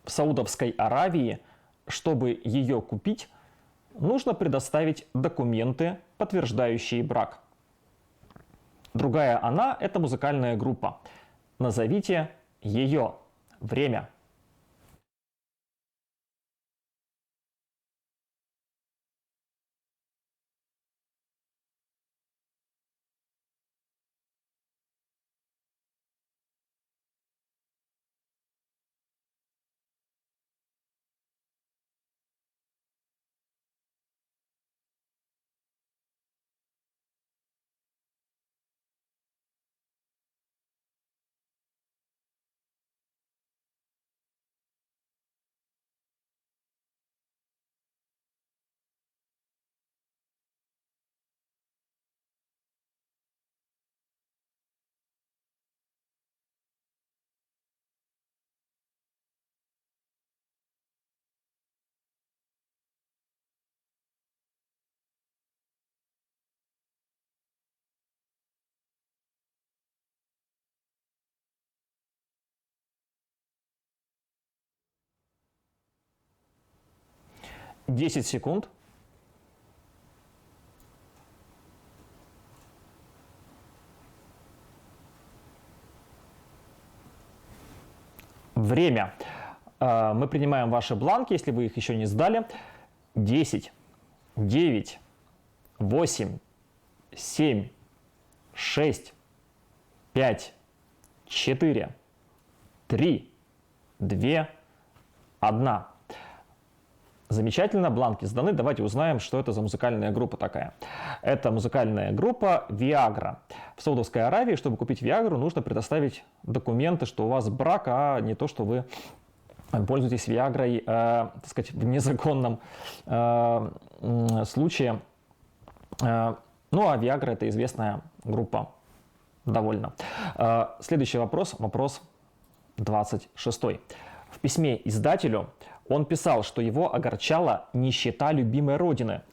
В Саудовской Аравии, чтобы ее купить, нужно предоставить документы, подтверждающие брак. Другая она – это музыкальная группа. Назовите ее. Время. Десять секунд. Время. Мы принимаем ваши бланки, если вы их еще не сдали. 10, 9, 8, 7, 6, 5, 4, 3, 2, 1. Замечательно, бланки сданы. Давайте узнаем, что это за музыкальная группа такая. Это музыкальная группа Viagra. В Саудовской Аравии, чтобы купить Viagra, нужно предоставить документы, что у вас брак, а не то, что вы пользуетесь Viagra, так сказать, в незаконном случае. Ну, а Viagra – это известная группа довольно. Следующий вопрос, вопрос 26. В письме издателю он писал, что его огорчала нищета любимой родины,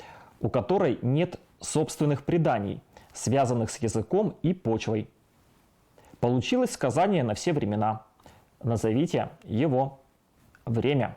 у которой нет собственных преданий, связанных с языком и почвой. Получилось сказание на все времена. Назовите его. Время.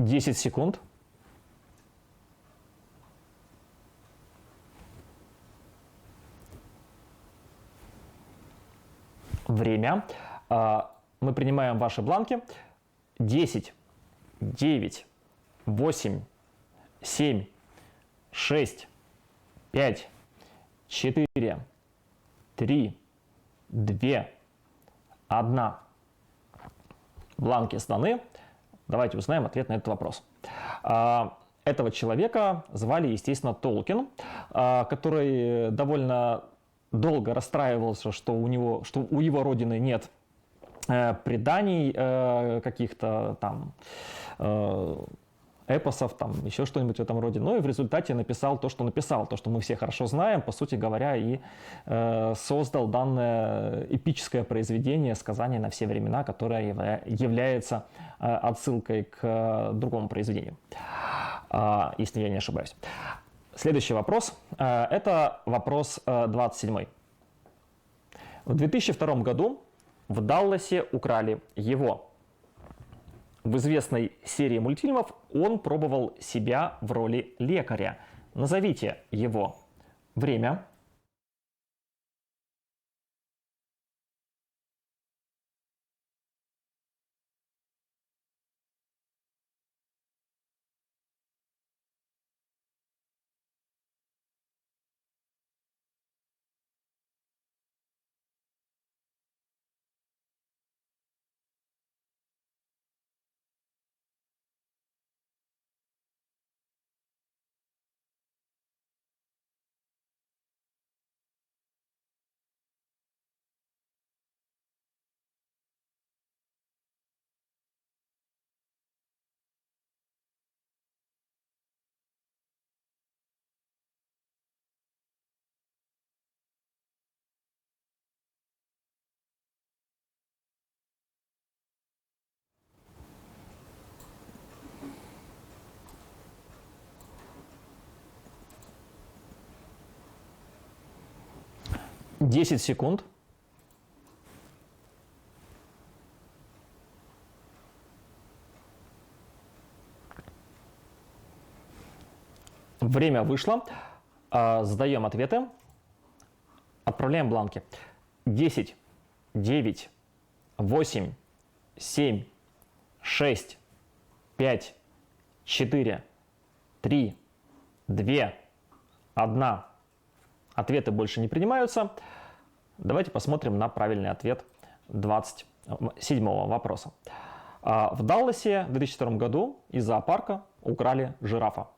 10 секунд. Время. Мы принимаем ваши бланки. 10, 9, 8, 7, 6, 5, 4, 3, 2, 1. Бланки сданы. Давайте узнаем ответ на этот вопрос. Этого человека звали, естественно, Толкин, который довольно долго расстраивался, что у его родины нет преданий каких-то там эпосов, там еще что-нибудь в этом роде. Ну и в результате написал то, что мы все хорошо знаем, по сути говоря, и создал данное эпическое произведение «Сказание на все времена», которое является отсылкой к другому произведению, если я не ошибаюсь. Следующий вопрос. Это вопрос 27. В 2002 году в Далласе украли его. В известной серии мультфильмов он пробовал себя в роли лекаря. Назовите его. Время. Десять секунд. Время вышло. Сдаем ответы. Отправляем бланки. 10, 9, 8, 7, 6, 5, 4, 3, 2, 1. Ответы больше не принимаются. Давайте посмотрим на правильный ответ 27 вопроса. В Далласе в 2002 году из зоопарка украли жирафа.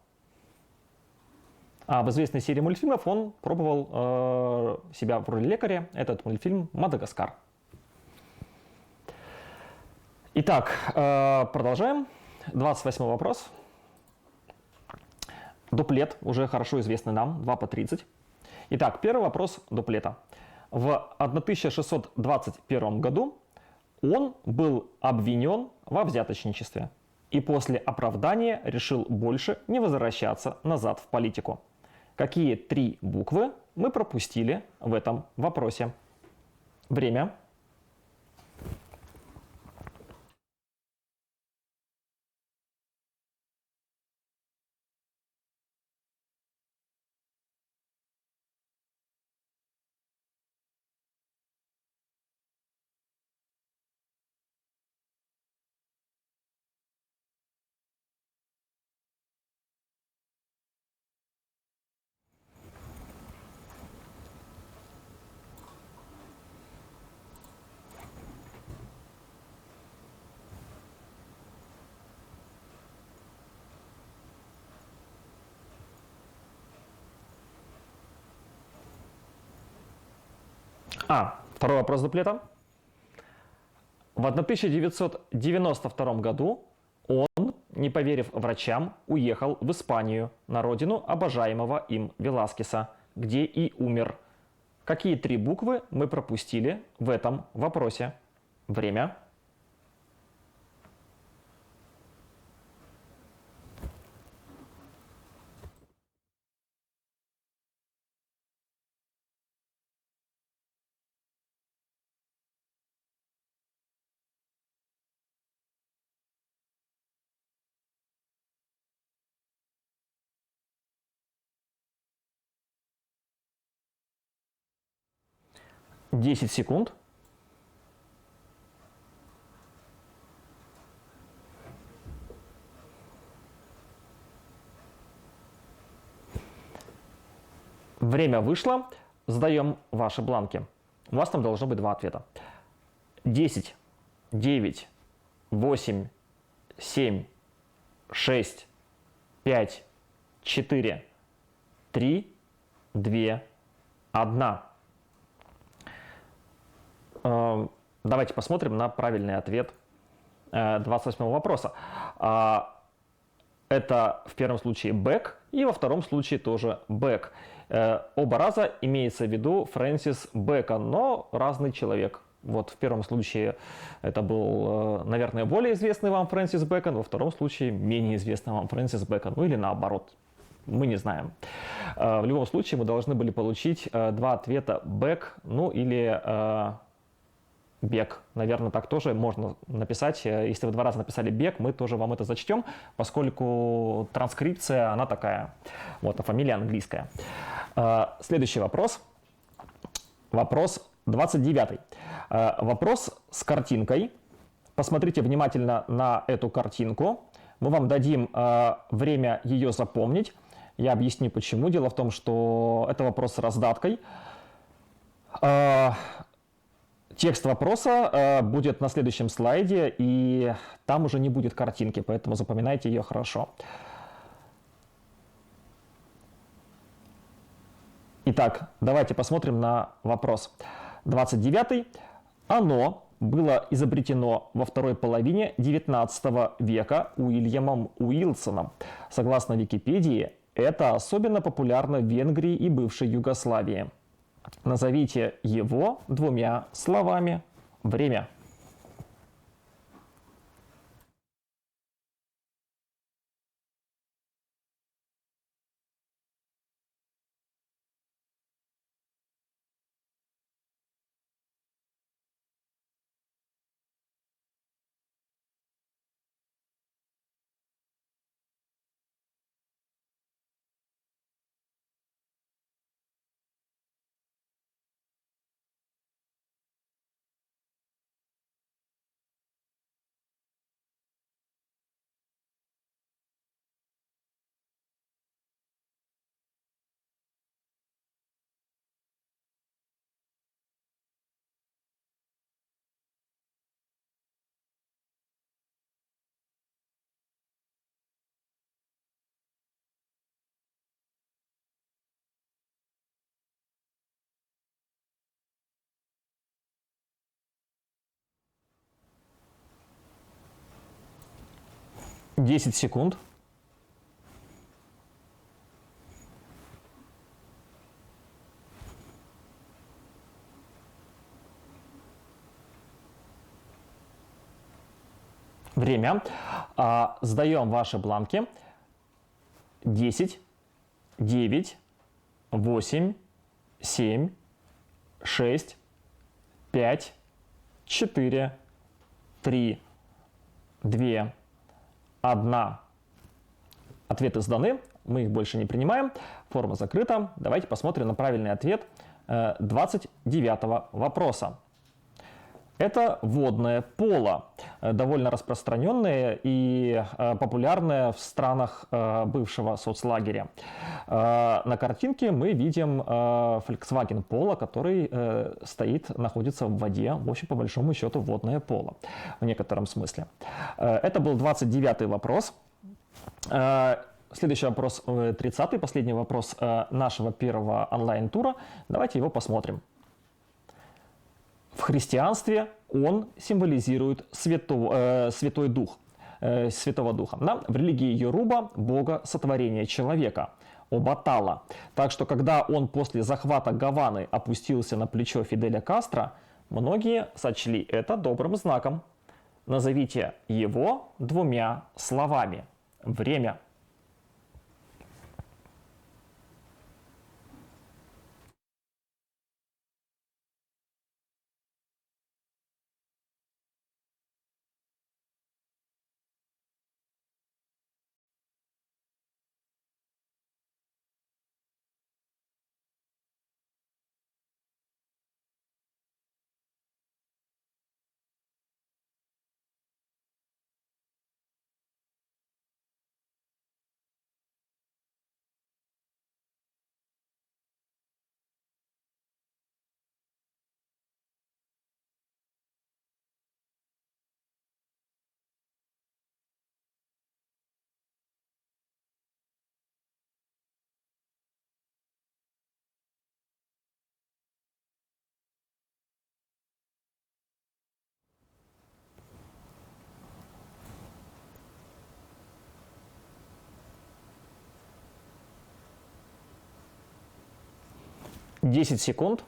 А в известной серии мультфильмов он пробовал себя в роли лекаря. Этот мультфильм «Мадагаскар». Итак, продолжаем. 28 вопрос. Дуплет, уже хорошо известный нам, 2 по 30. Итак, первый вопрос дуплета. В 1621 году он был обвинен во взяточничестве и после оправдания решил больше не возвращаться назад в политику. Какие 3 буквы мы пропустили в этом вопросе? Время. Второй вопрос дуплета. В 1992 году он, не поверив врачам, уехал в Испанию, на родину обожаемого им Веласкеса, где и умер. Какие 3 буквы мы пропустили в этом вопросе? Время. 10 секунд. Время вышло. Сдаем ваши бланки. У вас там должно быть два ответа. 10, 9, 8, 7, 6, 5, 4, 3, 2, 1. Давайте посмотрим на правильный ответ 28 вопроса. Это в первом случае back и во втором случае тоже back. Оба раза имеется в виду Фрэнсис Бэкон, но разный человек. Вот в первом случае это был, наверное, более известный вам Фрэнсис Бэкон, во втором случае менее известный вам Фрэнсис Бэкон, ну или наоборот, мы не знаем. В любом случае мы должны были получить два ответа back, ну или бег. Наверное, так тоже можно написать. Если вы два раза написали бег, мы тоже вам это зачтем, поскольку транскрипция, она такая. Вот, а фамилия английская. Следующий вопрос. Вопрос 29. Вопрос с картинкой. Посмотрите внимательно на эту картинку. Мы вам дадим время ее запомнить. Я объясню почему. Дело в том, что это вопрос с раздаткой. Текст вопроса будет на следующем слайде, и там уже не будет картинки, поэтому запоминайте ее хорошо. Итак, давайте посмотрим на вопрос 29. Оно было изобретено во второй половине XIX века Уильямом Уилсоном. Согласно Википедии, это особенно популярно в Венгрии и бывшей Югославии. Назовите его двумя словами. Время. Десять секунд. Время. Сдаем ваши бланки. 10, 9, 8, 7, 6, 5, 4, 3, 2, 1. Ответы сданы, мы их больше не принимаем. Форма закрыта. Давайте посмотрим на правильный ответ 29 вопроса. Это водное поло, довольно распространенное и популярное в странах бывшего соцлагеря. На картинке мы видим Volkswagen Polo, который находится в воде, в общем, по большому счету, водное поло в некотором смысле. Это был 29-й вопрос. Следующий вопрос, 30-й, последний вопрос нашего первого онлайн-тура. Давайте его посмотрим. В христианстве он символизирует Святой Дух, Святого Духа. Да? В религии Йоруба – Бога сотворения человека, Обатала. Так что, когда он после захвата Гаваны опустился на плечо Фиделя Кастро, многие сочли это добрым знаком. Назовите его двумя словами. Время. 10 секунд.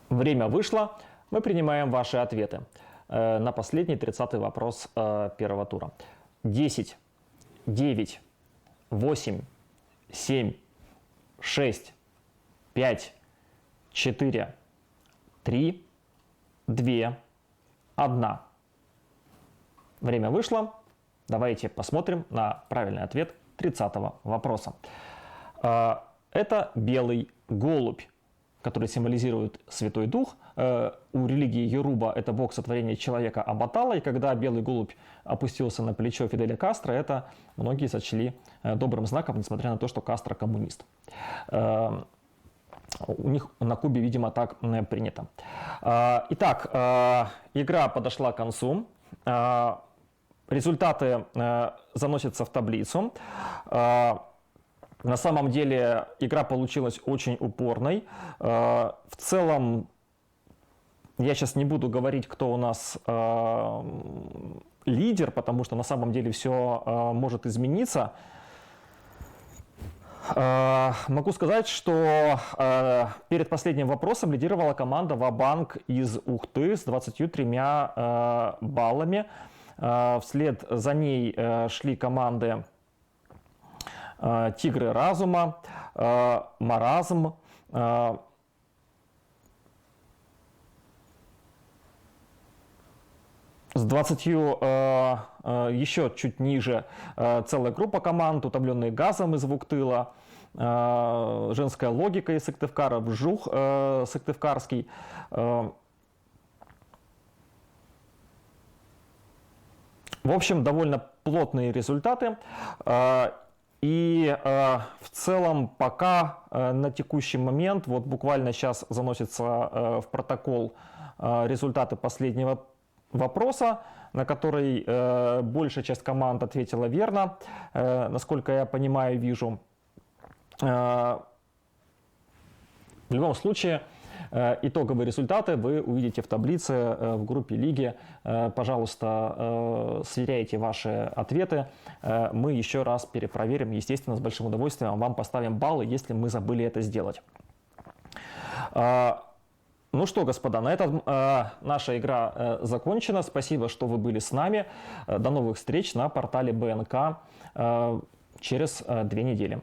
Время вышло. Мы принимаем ваши ответы на последний 30-й вопрос первого тура. 10, 9, 8, 7, 6, 5, 4, 3, 2, 1. Время вышло. Давайте посмотрим на правильный ответ 30-го вопроса. Это белый голубь, который символизирует Святой Дух. У религии Йоруба это бог сотворения человека Абатала. И когда белый голубь опустился на плечо Фиделя Кастро, это многие сочли добрым знаком, несмотря на то, что Кастро коммунист. У них на Кубе, видимо, так принято. Итак, игра подошла к концу. Результаты заносятся в таблицу. На самом деле игра получилась очень упорной. В целом, я сейчас не буду говорить, кто у нас лидер, потому что на самом деле все может измениться. Могу сказать, что перед последним вопросом лидировала команда Ва-Банк из Ухты с 23 баллами. Вслед за ней шли команды Тигры Разума, Маразм, с 20 еще чуть ниже целая группа команд, Утомленные газом из Вуктыла, Женская логика из Сыктывкара, Вжух Сыктывкарский. В общем, довольно плотные результаты. И в целом пока на текущий момент, вот буквально сейчас заносится в протокол результаты последнего вопроса, на который большая часть команд ответила верно, насколько я понимаю, вижу. В любом случае, итоговые результаты вы увидите в таблице в группе лиги. Пожалуйста, сверяйте ваши ответы. Мы еще раз перепроверим, естественно, с большим удовольствием вам поставим баллы, если мы забыли это сделать. Ну что, господа, на этом наша игра закончена. Спасибо, что вы были с нами. До новых встреч на портале БНК через 2 недели.